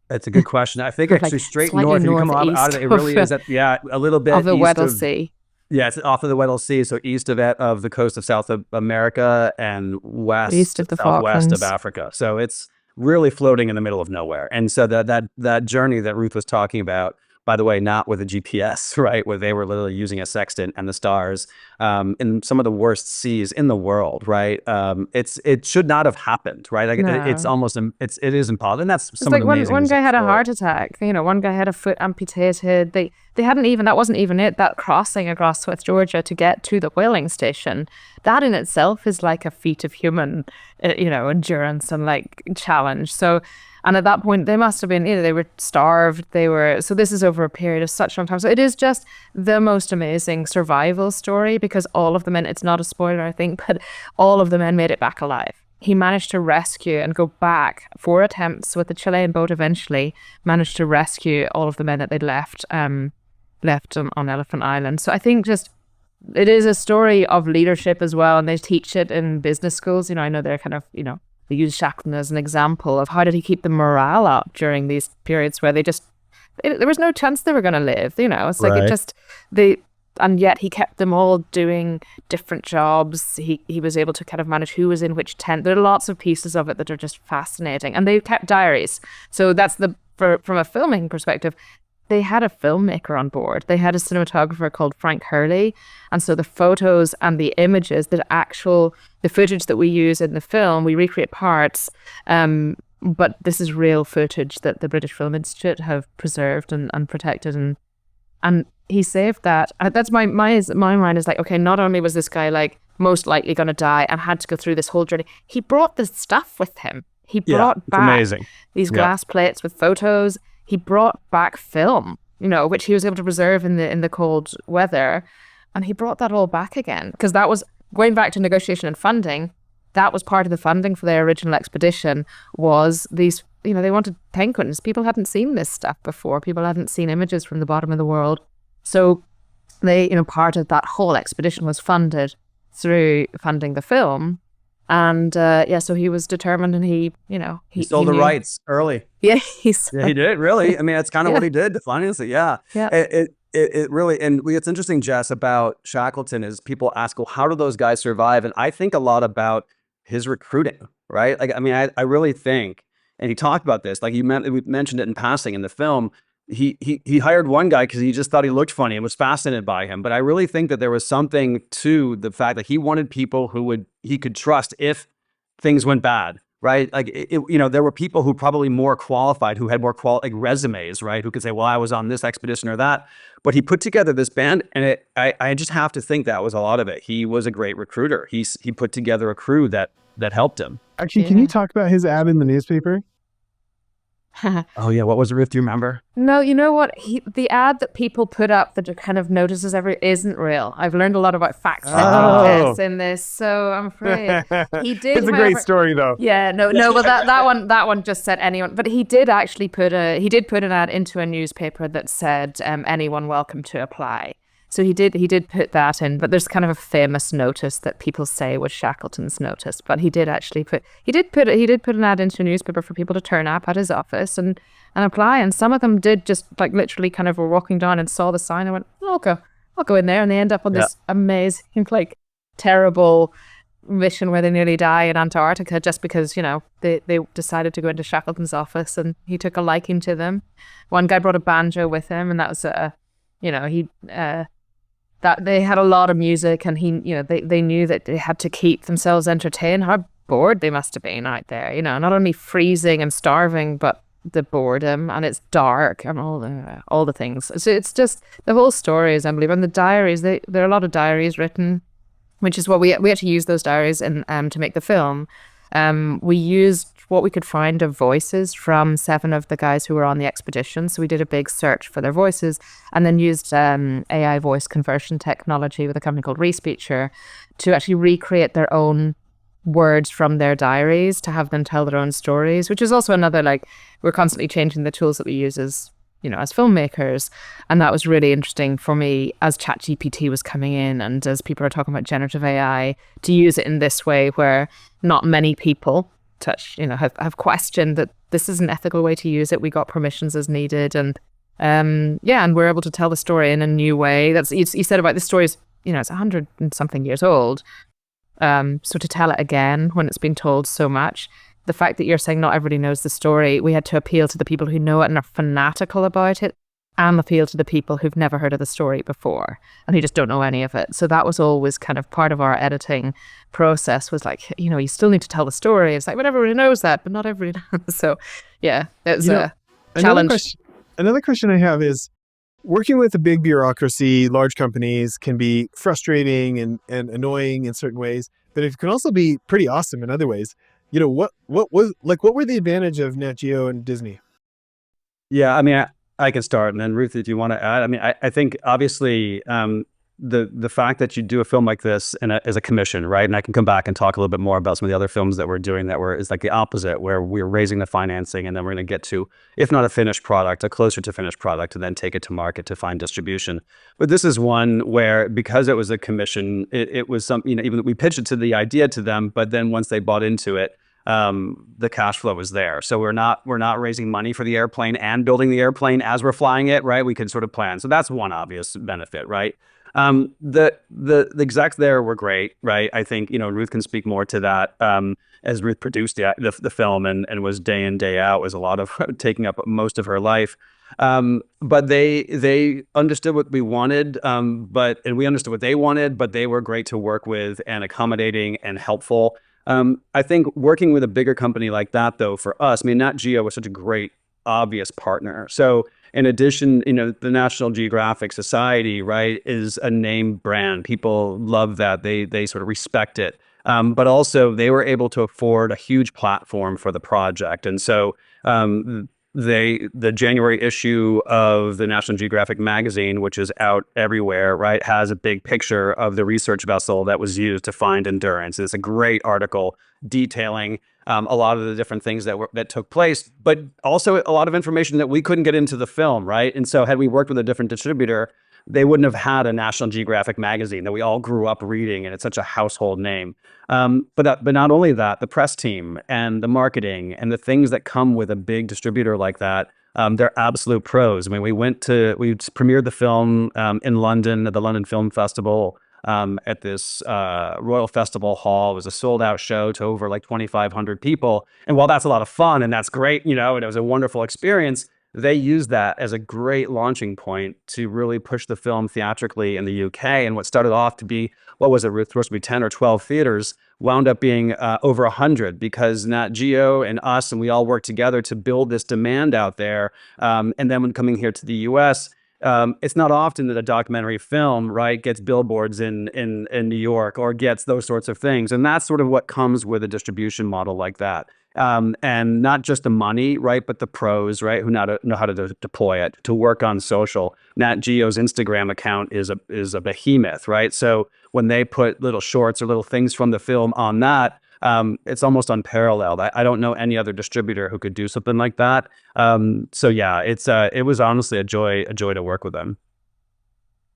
That's a good question. I think actually straight north. You come out of it. It really is a little bit of the east Weddell Sea. Yeah, it's off of the Weddell Sea, so east of the coast of South America and East of the southwest of Falklands. Africa. So it's really floating in the middle of nowhere. And so that journey that Ruth was talking about, by the way, not with a GPS, right, where they were literally using a sextant and the stars, in some of the worst seas in the world, right? It should not have happened, right? Like it's No. almost it is impossible, and that's It's some of like the one amazing one guy had a story. heart attack. One guy had a foot amputated. They hadn't even, that wasn't even it. That crossing across West Georgia to get to the whaling station, that in itself is like a feat of human, endurance and like challenge. So, and at that point they must have been, they were starved. So this is over a period of such a long time. So it is just the most amazing survival story, because all of the men, it's not a spoiler, I think, but all of the men made it back alive. He managed to rescue and go back 4 attempts with the Chilean boat, eventually managed to rescue all of the men that they'd left on Elephant Island. So I think just it is a story of leadership as well, and they teach it in business schools. I know they're kind of, they use Shackleton as an example of how did he keep the morale up during these periods where there was no chance they were going to live. It's like Right. and yet he kept them all doing different jobs. He was able to kind of manage who was in which tent. There are lots of pieces of it that are just fascinating, and they kept diaries. So that's from a filmmaking perspective, they had a filmmaker on board. They had a cinematographer called Frank Hurley. And so the photos and the images, the footage that we use in the film, we recreate parts. But this is real footage that the British Film Institute have preserved and protected. And he saved that. That's my mind is like, okay, not only was this guy like most likely going to die and had to go through this whole journey, he brought the stuff with him. He brought back amazing. these glass plates with photos. He brought back film, which he was able to preserve in the cold weather. And he brought that all back again, because that was going back to negotiation and funding. That was part of the funding for their original expedition, was these, they wanted penguins. People hadn't seen this stuff before. People hadn't seen images from the bottom of the world. So they, part of that whole expedition was funded through funding the film. And so he was determined, and he sold the knew. rights early. Yeah, He did, really. I mean, that's kind of what he did to finance it. Yeah. Yeah. It really, and it's interesting, Jess, about Shackleton is people ask, well, how do those guys survive? And I think a lot about his recruiting, right? Like, I mean, I really think, and he talked about this, like we mentioned it in passing in the film. He hired one guy because he just thought he looked funny and was fascinated by him. But I really think that there was something to the fact that he wanted people he could trust if things went bad, right? Like, there were people who probably more qualified, who had more resumes, right? Who could say, well, I was on this expedition or that. But he put together this band, and I just have to think that was a lot of it. He was a great recruiter. He put together a crew that helped him. Actually, can you talk about his ad in the newspaper? Oh yeah, what was it, Ruth? Do you remember? No, you know what? The ad that people put up that kind of notices isn't real. I've learned a lot about fact checking in this, so I'm afraid he did. It's a great story, though. Yeah, no. Well, that one just said anyone, but he did actually put an ad into a newspaper that said anyone welcome to apply. So he did put that in, but there's kind of a famous notice that people say was Shackleton's notice, but he did actually put an ad into a newspaper for people to turn up at his office and apply, and some of them did just like literally kind of were walking down and saw the sign and went, I'll go in there, and they end up on this amazing, like, terrible mission where they nearly die in Antarctica just because, they decided to go into Shackleton's office and he took a liking to them. One guy brought a banjo with him, and that was that they had a lot of music, and they knew that they had to keep themselves entertained. How bored they must have been out there, not only freezing and starving, but the boredom, and it's dark and all the things. So it's just, the whole story is unbelievable. And the diaries, there are a lot of diaries written, which is what we actually used those diaries in to make the film. We used what we could find of voices from 7 of the guys who were on the expedition. So we did a big search for their voices, and then used AI voice conversion technology with a company called Respeecher to actually recreate their own words from their diaries, to have them tell their own stories, which is also another, like, we're constantly changing the tools that we use as filmmakers. And that was really interesting for me as ChatGPT was coming in, and as people are talking about generative AI, to use it in this way where not many people have questioned that this is an ethical way to use it. We got permissions as needed, and Yeah, and we're able to tell the story in a new way. That's you said about the story's, it's 100 and something years old. So to tell it again when it's been told so much, the fact that you're saying not everybody knows the story, we had to appeal to the people who know it and are fanatical about it, and appeal to the people who've never heard of the story before and who just don't know any of it. So that was always kind of part of our editing process, was like, you still need to tell the story. It's like, but everybody knows that, but not everybody knows. So yeah, it was a challenge. Another question I have is, working with a big bureaucracy, large companies can be frustrating and annoying in certain ways, but it can also be pretty awesome in other ways. What were the advantage of Nat Geo and Disney? Yeah, I mean, I can start, and then Ruth, if you want to add. I mean, I think obviously the fact that you do a film like this as a commission, right? And I can come back and talk a little bit more about some of the other films that we're doing is like the opposite, where we're raising the financing and then we're going to get to, if not a finished product, a closer to finished product, and then take it to market to find distribution. But this is one where, because it was a commission, it was even we pitched it to the idea to them, but then once they bought into it, the cash flow was there. So we're not raising money for the airplane and building the airplane as we're flying it, right? We can sort of plan. So that's one obvious benefit, right? The execs there were great, right? I think, Ruth can speak more to that. As Ruth produced the film and was day in, day out, was a lot of taking up most of her life. But they understood what we wanted, and we understood what they wanted, but they were great to work with and accommodating and helpful. I think working with a bigger company like that, though, for us, I mean, Nat Geo was such a great, obvious partner. So in addition, the National Geographic Society, right, is a name brand. People love that. They sort of respect it. But also they were able to afford a huge platform for the project. And so the January issue of the National Geographic magazine, which is out everywhere, right, has a big picture of the research vessel that was used to find Endurance. It's a great article detailing a lot of the different things that took place, but also a lot of information that we couldn't get into the film, right? And so had we worked with a different distributor, they wouldn't have had a National Geographic magazine that we all grew up reading, and it's such a household name. But not only that, the press team and the marketing and the things that come with a big distributor like that, they're absolute pros. I mean, we premiered the film in London at the London Film Festival at this Royal Festival Hall. It was a sold-out show to over like 2,500 people. And while that's a lot of fun and that's great, and it was a wonderful experience, they used that as a great launching point to really push the film theatrically in the UK. And what started off to be, what was it, supposed to be 10 or 12 theaters, wound up being over 100, because Nat Geo and us, and we all worked together to build this demand out there. And then when coming here to the US, it's not often that a documentary film, right, gets billboards in New York or gets those sorts of things. And that's sort of what comes with a distribution model like that. And not just the money, right, but the pros, right, who know how to deploy it, to work on social. Nat Geo's Instagram account is a behemoth, right? So when they put little shorts or little things from the film on that, it's almost unparalleled. I don't know any other distributor who could do something like that. So yeah, it was honestly a joy to work with them.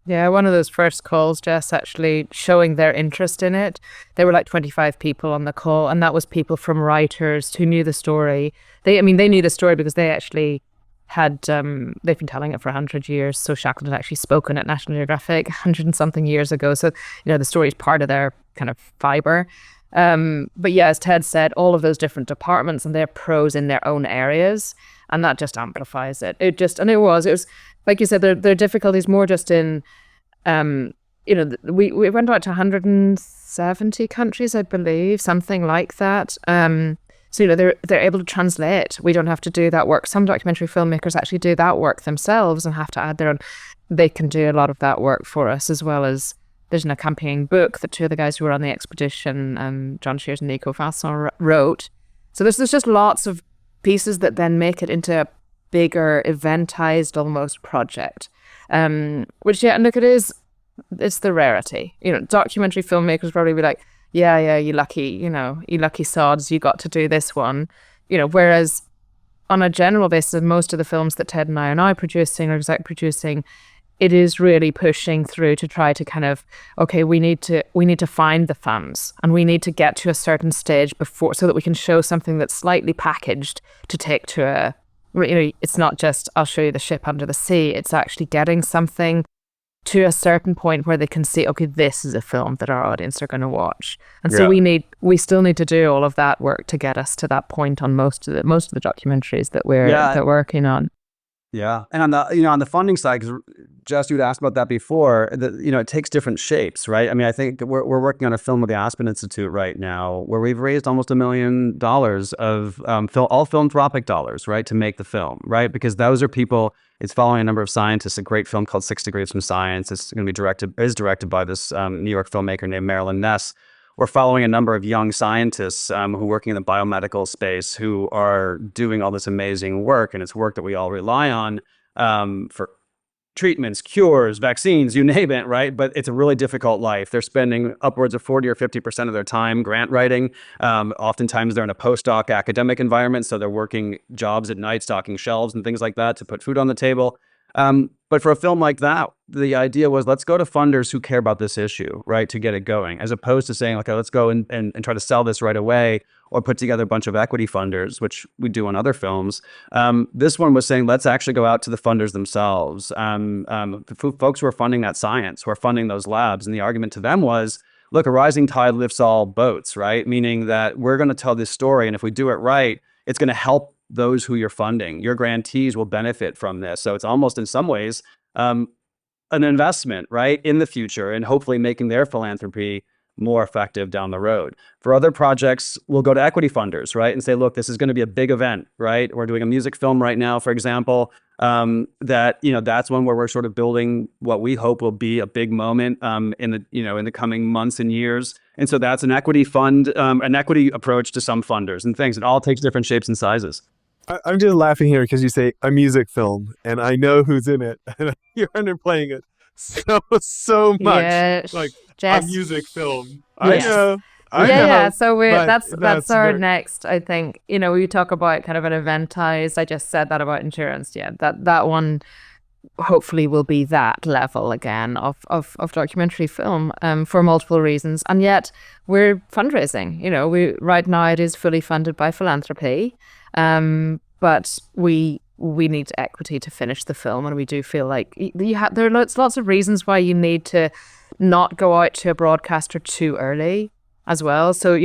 Yeah, one of those first calls, Jess, actually showing their interest in it. There were like 25 people on the call, and that was people from writers who knew the story. They knew the story because they actually had, they've been telling it for 100 years. So Shackleton had actually spoken at National Geographic 100 and something years ago. So, the story is part of their kind of fiber. But yeah, as Ted said, all of those different departments and their pros in their own areas, and that just amplifies it. It was like you said, there are difficulties more just in, we went out to 170 countries, I believe, something like that. So they're able to translate. We don't have to do that work. Some documentary filmmakers actually do that work themselves and have to add their own. They can do a lot of that work for us, as well as there's an accompanying book that two of the guys who were on the expedition, John Shears and Nico Fasson, wrote. So there's just lots of pieces that then make it into a bigger, eventized almost project. Which, yeah, and look, it's the rarity. Documentary filmmakers probably be like, yeah, you lucky sods, you got to do this one. Whereas on a general basis, most of the films that Ted and I are now producing or exec producing, it is really pushing through to try to kind of, okay, we need to find the funds, and we need to get to a certain stage before, so that we can show something that's slightly packaged to take to it's not just I'll show you the ship under the sea. It's actually getting something to a certain point where they can see, okay, this is a film that our audience are going to watch. And so we still need to do all of that work to get us to that point on most of the documentaries that we're working on. Yeah. And on the, on the funding side, because Jess, you'd asked about that before, it takes different shapes, right? I mean, I think we're working on a film with the Aspen Institute right now where we've raised almost $1 million of all philanthropic dollars, right, to make the film, right? Because those are people, it's following a number of scientists, a great film called 6 Degrees from Science. It's going to be directed by this New York filmmaker named Marilyn Ness. We're following a number of young scientists who are working in the biomedical space who are doing all this amazing work, and it's work that we all rely on for treatments, cures, vaccines, you name it, right? But it's a really difficult life. They're spending upwards of 40 or 50% of their time grant writing. Oftentimes they're in a postdoc academic environment, so they're working jobs at night, stocking shelves and things like that to put food on the table. But for a film like that, the idea was, let's go to funders who care about this issue, right, to get it going, as opposed to saying, okay, let's go and try to sell this right away or put together a bunch of equity funders, which we do on other films. This one was saying, let's actually go out to the funders themselves, folks who are funding that science, who are funding those labs. And the argument to them was, look, a rising tide lifts all boats, right? Meaning that we're going to tell this story, and if we do it right, it's going to help those who you're funding. Your grantees will benefit from this. So it's almost in some ways an investment, right, in the future, and hopefully making their philanthropy more effective down the road. For other projects, we'll go to equity funders, right, and say, look, this is going to be a big event, right? We're doing a music film right now, for example, that's one where we're sort of building what we hope will be a big moment in the coming months and years. And so that's an equity fund, an equity approach to some funders and things. It all takes different shapes and sizes. I'm just laughing here because you say a music film, and I know who's in it, and you're underplaying it so much. Yeah, like Jess. A music film. Yes. I know. Yeah. So that's our very... next. I think we talk about kind of an eventized. I just said that about insurance. Yeah, that one hopefully will be that level again of documentary film for multiple reasons. And yet we're fundraising. We right now it is fully funded by philanthropy. But we need equity to finish the film, and we do feel like there are lots of reasons why you need to not go out to a broadcaster too early as well. So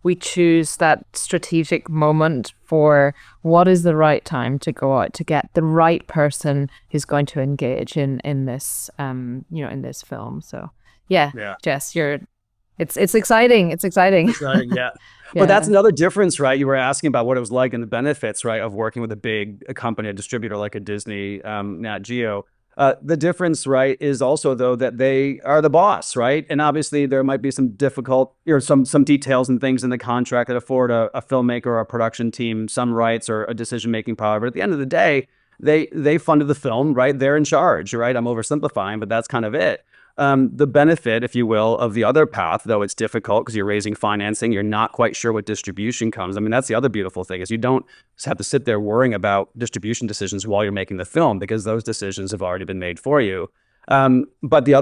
we choose that strategic moment for what is the right time to go out to get the right person who's going to engage in this in this film. So yeah. Jess, it's exciting. It's exciting. Exciting, yeah. But that's another difference, right? You were asking about what it was like and the benefits, right, of working with a company, a distributor like a Disney, Nat Geo. The difference, right, is also, though, that they are the boss, right? And obviously there might be some difficult, some details and things in the contract that afford a filmmaker or a production team some rights or a decision-making power. But at the end of the day, they funded the film, right? They're in charge, right? I'm oversimplifying, but that's kind of it. The benefit, if you will, of the other path, though it's difficult because you're raising financing, you're not quite sure what distribution comes. I mean, that's the other beautiful thing is you don't have to sit there worrying about distribution decisions while you're making the film because those decisions have already been made for you. But the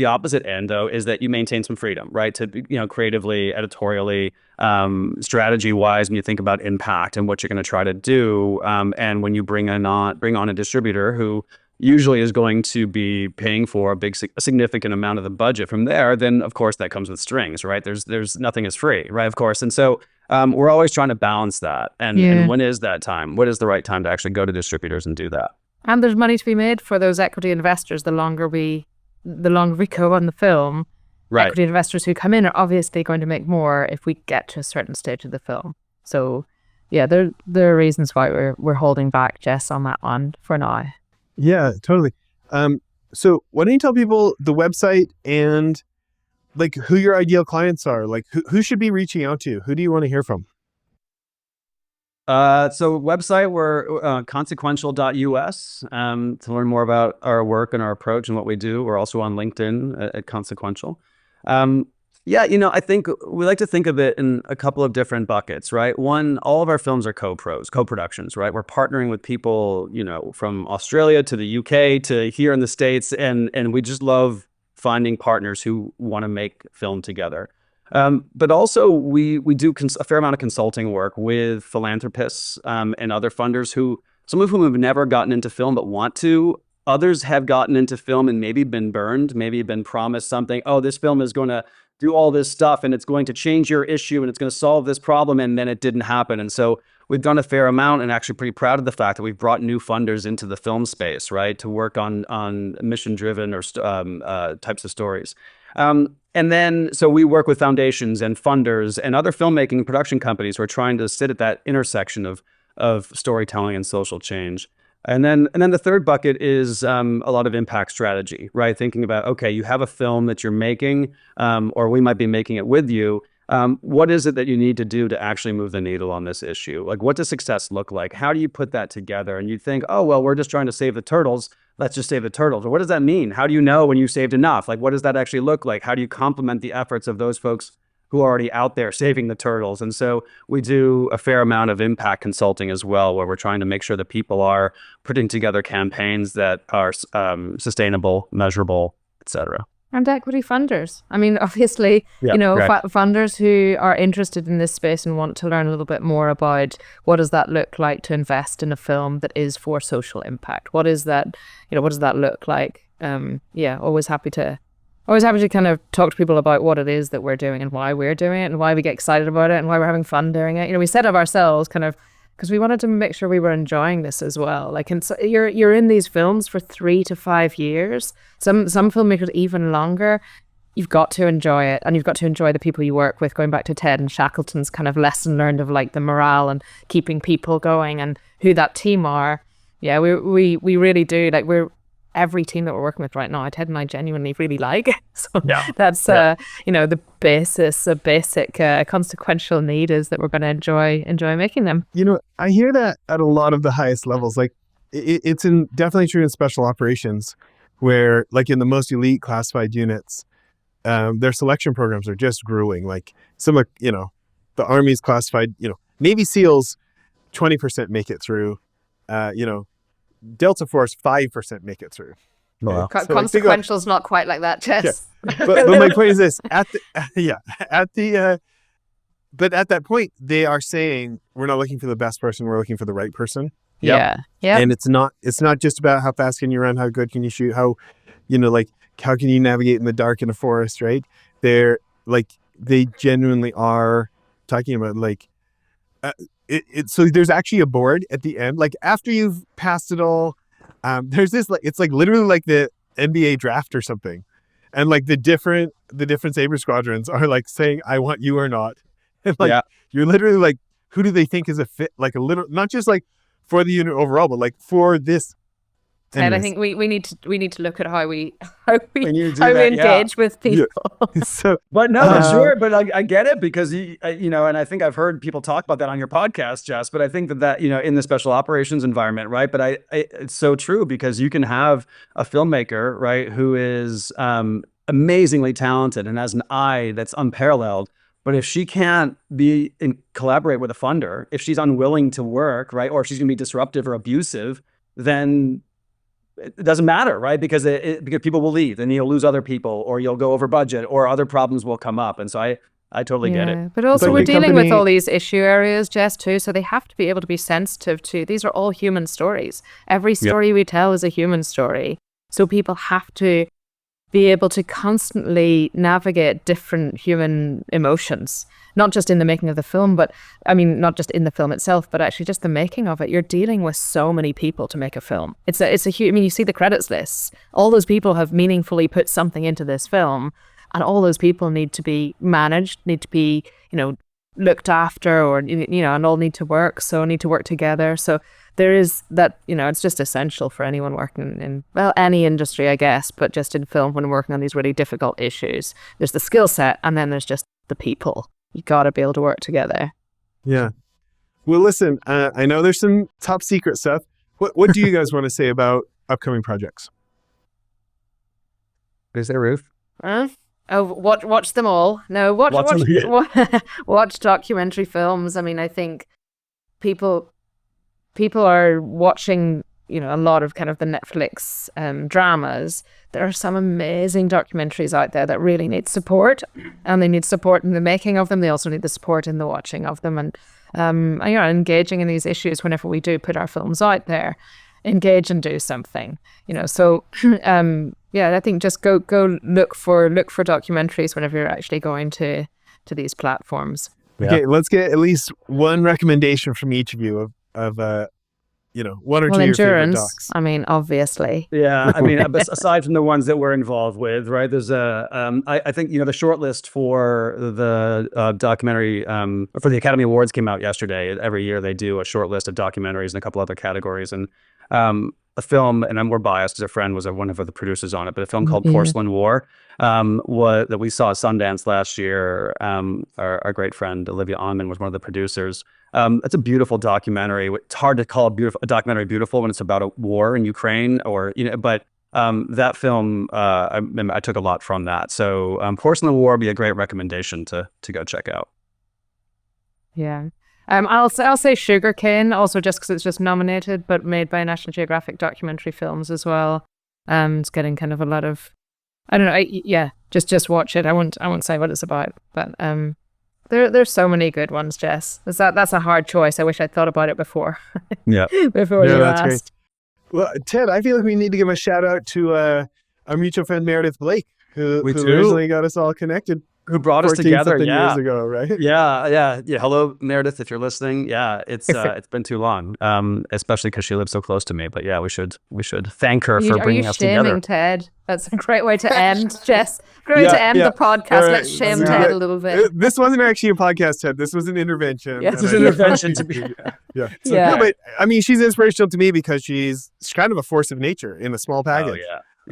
opposite end, though, is that you maintain some freedom, right? To, creatively, editorially, strategy-wise, when you think about impact and what you're going to try to do. And when you bring on a distributor who usually is going to be paying for a significant amount of the budget from there, then of course that comes with strings, right? There's nothing is free, right? Of course. And so we're always trying to balance that. And when is that time? What is the right time to actually go to distributors and do that? And there's money to be made for those equity investors the longer we go on the film. Right. Equity investors who come in are obviously going to make more if we get to a certain stage of the film. So yeah, there are reasons why we're holding back, Jess, on that one for now. Yeah, totally. So why don't you tell people the website and like who your ideal clients are? Like who should be reaching out to? Who do you want to hear from? So website, we're consequential.us to learn more about our work and our approach and what we do. We're also on LinkedIn at Consequential. I think we like to think of it in a couple of different buckets, right? One, all of our films are co-productions, right? We're partnering with people, from Australia to the UK to here in the States. And we just love finding partners who want to make film together. But also we do a fair amount of consulting work with philanthropists and other funders some of whom have never gotten into film but want to. Others have gotten into film and maybe been burned, maybe been promised something. Oh, this film is going to do all this stuff and it's going to change your issue and it's going to solve this problem, and then it didn't happen. And so we've done a fair amount, and actually pretty proud of the fact that we've brought new funders into the film space, right, to work on mission-driven or types of stories. And then, so we work with foundations and funders and other filmmaking and production companies who are trying to sit at that intersection of storytelling and social change. And then the third bucket is a lot of impact strategy, right? Thinking about, okay, you have a film that you're making, or we might be making it with you. What is it that you need to do to actually move the needle on this issue? Like, what does success look like? How do you put that together? And you think, oh, well, we're just trying to save the turtles. Let's just save the turtles. Or what does that mean? How do you know when you saved enough? Like, what does that actually look like? How do you complement the efforts of those folks who are already out there saving the turtles? And so we do a fair amount of impact consulting as well, where we're trying to make sure that people are putting together campaigns that are sustainable, measurable, et cetera. And equity funders. I mean, obviously, Yeah, right. Funders who are interested in this space and want to learn a little bit more about what does that look like to invest in a film that is for social impact. What is that? What does that look like? Always happy to kind of talk to people about what it is that we're doing and why we're doing it and why we get excited about it and why we're having fun doing it. We set up ourselves kind of because we wanted to make sure we were enjoying this as well. Like, and so you're in these films for 3 to 5 years. Some filmmakers even longer. You've got to enjoy it, and you've got to enjoy the people you work with. Going back to Ted and Shackleton's kind of lesson learned of like the morale and keeping people going and who that team are. Yeah, we really do. Like, every team that we're working with right now, Ted and I genuinely really like. So that's the basis, a basic consequential need is that we're going to enjoy making them. I hear that at a lot of the highest levels. Like it's definitely true in special operations, where like in the most elite classified units, their selection programs are just grueling. Like some of the Army's classified, Navy SEALs, 20% make it through. Delta Force, 5% make it through. Wow. So, Consequential's not quite like that, Jess. Yeah. But my point is this: but at that point, they are saying we're not looking for the best person; we're looking for the right person. Yeah. And it's not just about how fast can you run, how good can you shoot, how how can you navigate in the dark in a forest, right? They're like they genuinely are talking about so there's actually a board at the end, like after you've passed it all, there's this it's like literally like the NBA draft or something, and like the different Saber squadrons are like saying I want you or not, and you're literally like, who do they think is a fit, like a little, not just like for the unit overall, but like for this. And I think we need to look at how we engage with people. Yeah. So, but no, sure. But I get it, because and I think I've heard people talk about that on your podcast, Jess. But I think that in the special operations environment, right? But it's so true, because you can have a filmmaker, right, who is amazingly talented and has an eye that's unparalleled. But if she can't collaborate with a funder, if she's unwilling to work, right, or if she's going to be disruptive or abusive, then it doesn't matter, right? Because people will leave, and you'll lose other people, or you'll go over budget, or other problems will come up. And so I totally get it. But also we're dealing with all these issue areas, Jess, too. So they have to be able to be sensitive to, these are all human stories. Every story we tell is a human story. So people have to be able to constantly navigate different human emotions, not just in the making of the film, but I mean, not just in the film itself, but actually just the making of it. You're dealing with so many people to make a film. It's a huge, I mean, you see the credits lists. All those people have meaningfully put something into this film, and all those people need to be managed, need to be, looked after, or, and all need to work together. So there is that, it's just essential for anyone working in, any industry, I guess, but just in film, when working on these really difficult issues, there's the skill set, and then there's just the people. You got to be able to work together. Yeah. Well, listen, I know there's some top secret stuff. What do you guys want to say about upcoming projects? Is there, Ruth? Watch them all. No, watch documentary films. I mean, I think people are watching, a lot of kind of the Netflix dramas, there are some amazing documentaries out there that really need support, and they need support in the making of them. They also need the support in the watching of them, and engaging in these issues whenever we do put our films out there. Engage and do something, So, I think just go look for documentaries whenever you're actually going to these platforms. Yeah. Okay, let's get at least one recommendation from each of you of one or two of your favorite docs. I mean, obviously. Yeah, I mean, aside from the ones that we're involved with, right? There's I think the shortlist for the documentary for the Academy Awards came out yesterday. Every year they do a shortlist of documentaries and a couple other categories, and a film, and I'm more biased as a friend was one of the producers on it, but a film called Porcelain War, that we saw at Sundance last year. Our great friend Olivia Onman was one of the producers. It's a beautiful documentary. It's hard to call a documentary beautiful when it's about a war in Ukraine, but that film, I took a lot from that. So Porcelain War would be a great recommendation to go check out. Yeah. I'll say Sugarcane, also just because it's just nominated, but made by National Geographic Documentary Films as well. It's getting kind of a lot of, I don't know, just watch it. I won't say what it's about, but there's so many good ones, Jess. That's a hard choice. I wish I'd thought about it before. Yeah. Before you that's asked. Great. Well, Ted, I feel like we need to give a shout out to our mutual friend Meredith Blake, who originally got us all connected. Who brought us together years ago, right? Yeah. Hello, Meredith, if you're listening. Yeah, it's been too long, especially because she lives so close to me. But yeah, we should thank her for bringing us together. Are you shaming Ted? That's a great way to end, Jess. Great way to end the podcast. Right. Let's shame Ted a little bit. This wasn't actually a podcast, Ted. This was an intervention. Yeah, this was an intervention to be. No, but I mean, she's inspirational to me because she's kind of a force of nature in a small package.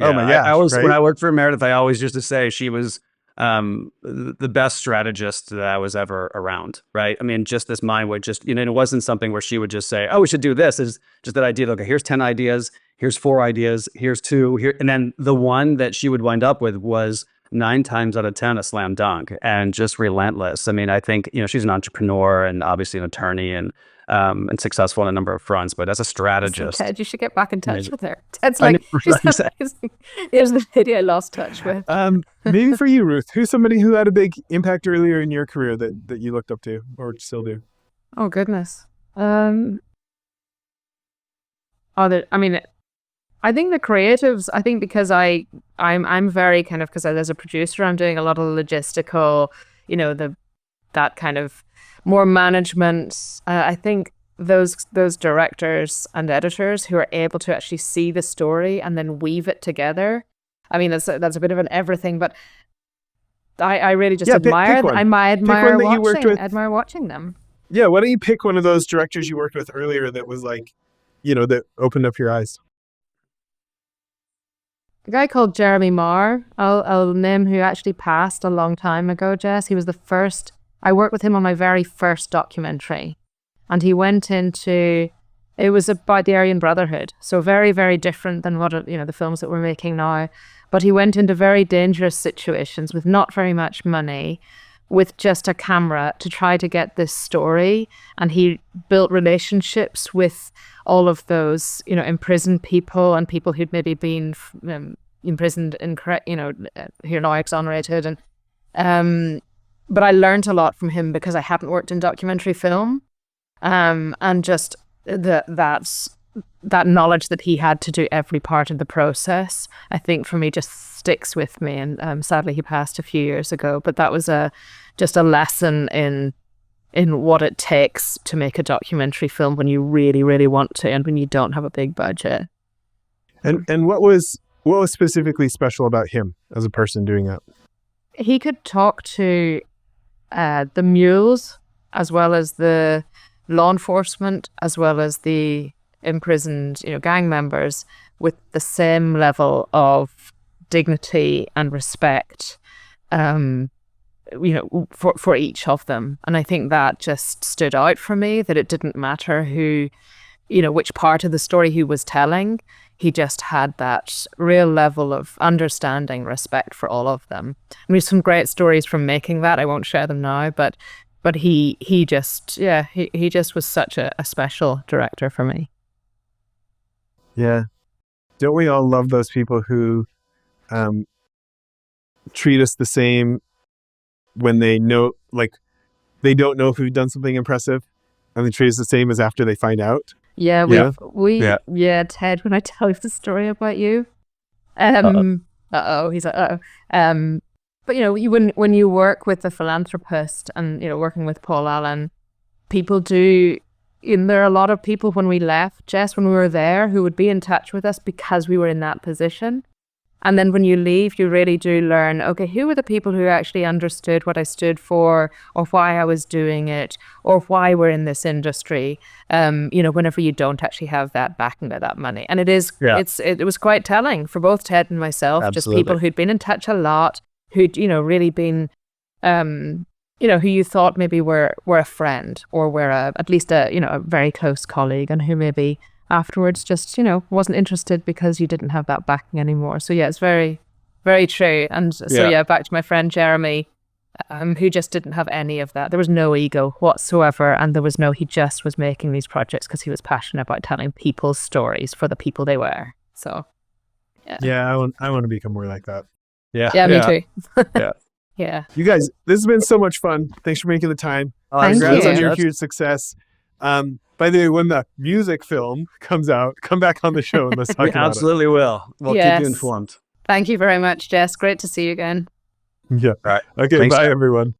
Oh my gosh! When I worked for Meredith, I always used to say she was the best strategist that I was ever around, right? I mean, just this mind would just, it wasn't something where she would just say, oh, we should do this. Is just that idea, okay, here's 10 ideas, here's 4 ideas, here's 2, here. And then the one that she would wind up with was 9 times out of 10 a slam dunk and just relentless. I mean, I think, she's an entrepreneur and obviously an attorney and successful on a number of fronts, but as a strategist. So Ted, you should get back in touch with her. Ted's like, here's the video I lost touch with. Maybe for you, Ruth, who's somebody who had a big impact earlier in your career that you looked up to or still do? Oh, goodness. I think the creatives, because I'm very kind of, because as a producer, I'm doing a lot of logistical, that kind of more management. I think those directors and editors who are able to actually see the story and then weave it together. I mean, that's a bit of an everything, but I really just admire watching them. Yeah, why don't you pick one of those directors you worked with earlier that was like, that opened up your eyes? A guy called Jeremy Marr, I'll name, who actually passed a long time ago, Jess. He was the first. I worked with him on my very first documentary, and he went into, it was about the Aryan Brotherhood, so very, very different than what the films that we're making now. But he went into very dangerous situations with not very much money, with just a camera to try to get this story, and he built relationships with all of those, imprisoned people and people who'd maybe been imprisoned who are now exonerated, and but I learned a lot from him because I hadn't worked in documentary film, and just that knowledge that he had to do every part of the process, I think for me just sticks with me. And sadly, he passed a few years ago. But that was just a lesson in what it takes to make a documentary film when you really, really want to, and when you don't have a big budget. And what was specifically special about him as a person doing that? He could talk to the mules, as well as the law enforcement, as well as the imprisoned, gang members, with the same level of dignity and respect, for each of them. And I think that just stood out for me, that it didn't matter which part of the story he was telling. He just had that real level of understanding, respect for all of them. And we have some great stories from making that. I won't share them now, but he just was such a special director for me. Yeah. Don't we all love those people who treat us the same when they know, like, they don't know if we've done something impressive, and they treat us the same as after they find out? Yeah, Yeah. Ted, when I tell you the story about you, he's like, but when you work with a philanthropist and, working with Paul Allen, people do, there are a lot of people when we left, Jess, when we were there, who would be in touch with us because we were in that position. And then when you leave, you really do learn, okay, who were the people who actually understood what I stood for, or why I was doing it, or why we're in this industry, whenever you don't actually have that backing of that money. And it was quite telling for both Ted and myself, Absolutely. just people who'd been in touch a lot, who'd, really been, who you thought maybe were a friend, or were at least a very close colleague, and who maybe afterwards just, wasn't interested because you didn't have that backing anymore. So yeah, it's very, very true. And so back to my friend Jeremy, who just didn't have any of that. There was no ego whatsoever, and he just was making these projects because he was passionate about telling people's stories for the people they were. So Yeah, I want to become more like that. Yeah, me too. Yeah. Yeah. You guys, this has been so much fun. Thanks for making the time. Thank Congrats you. on your huge success. By the way, when the music film comes out, come back on the show and let's talk We about absolutely will. We'll keep you informed. Thank you very much, Jess. Great to see you again. it. Yeah. All right. Okay, Thanks. bye everyone.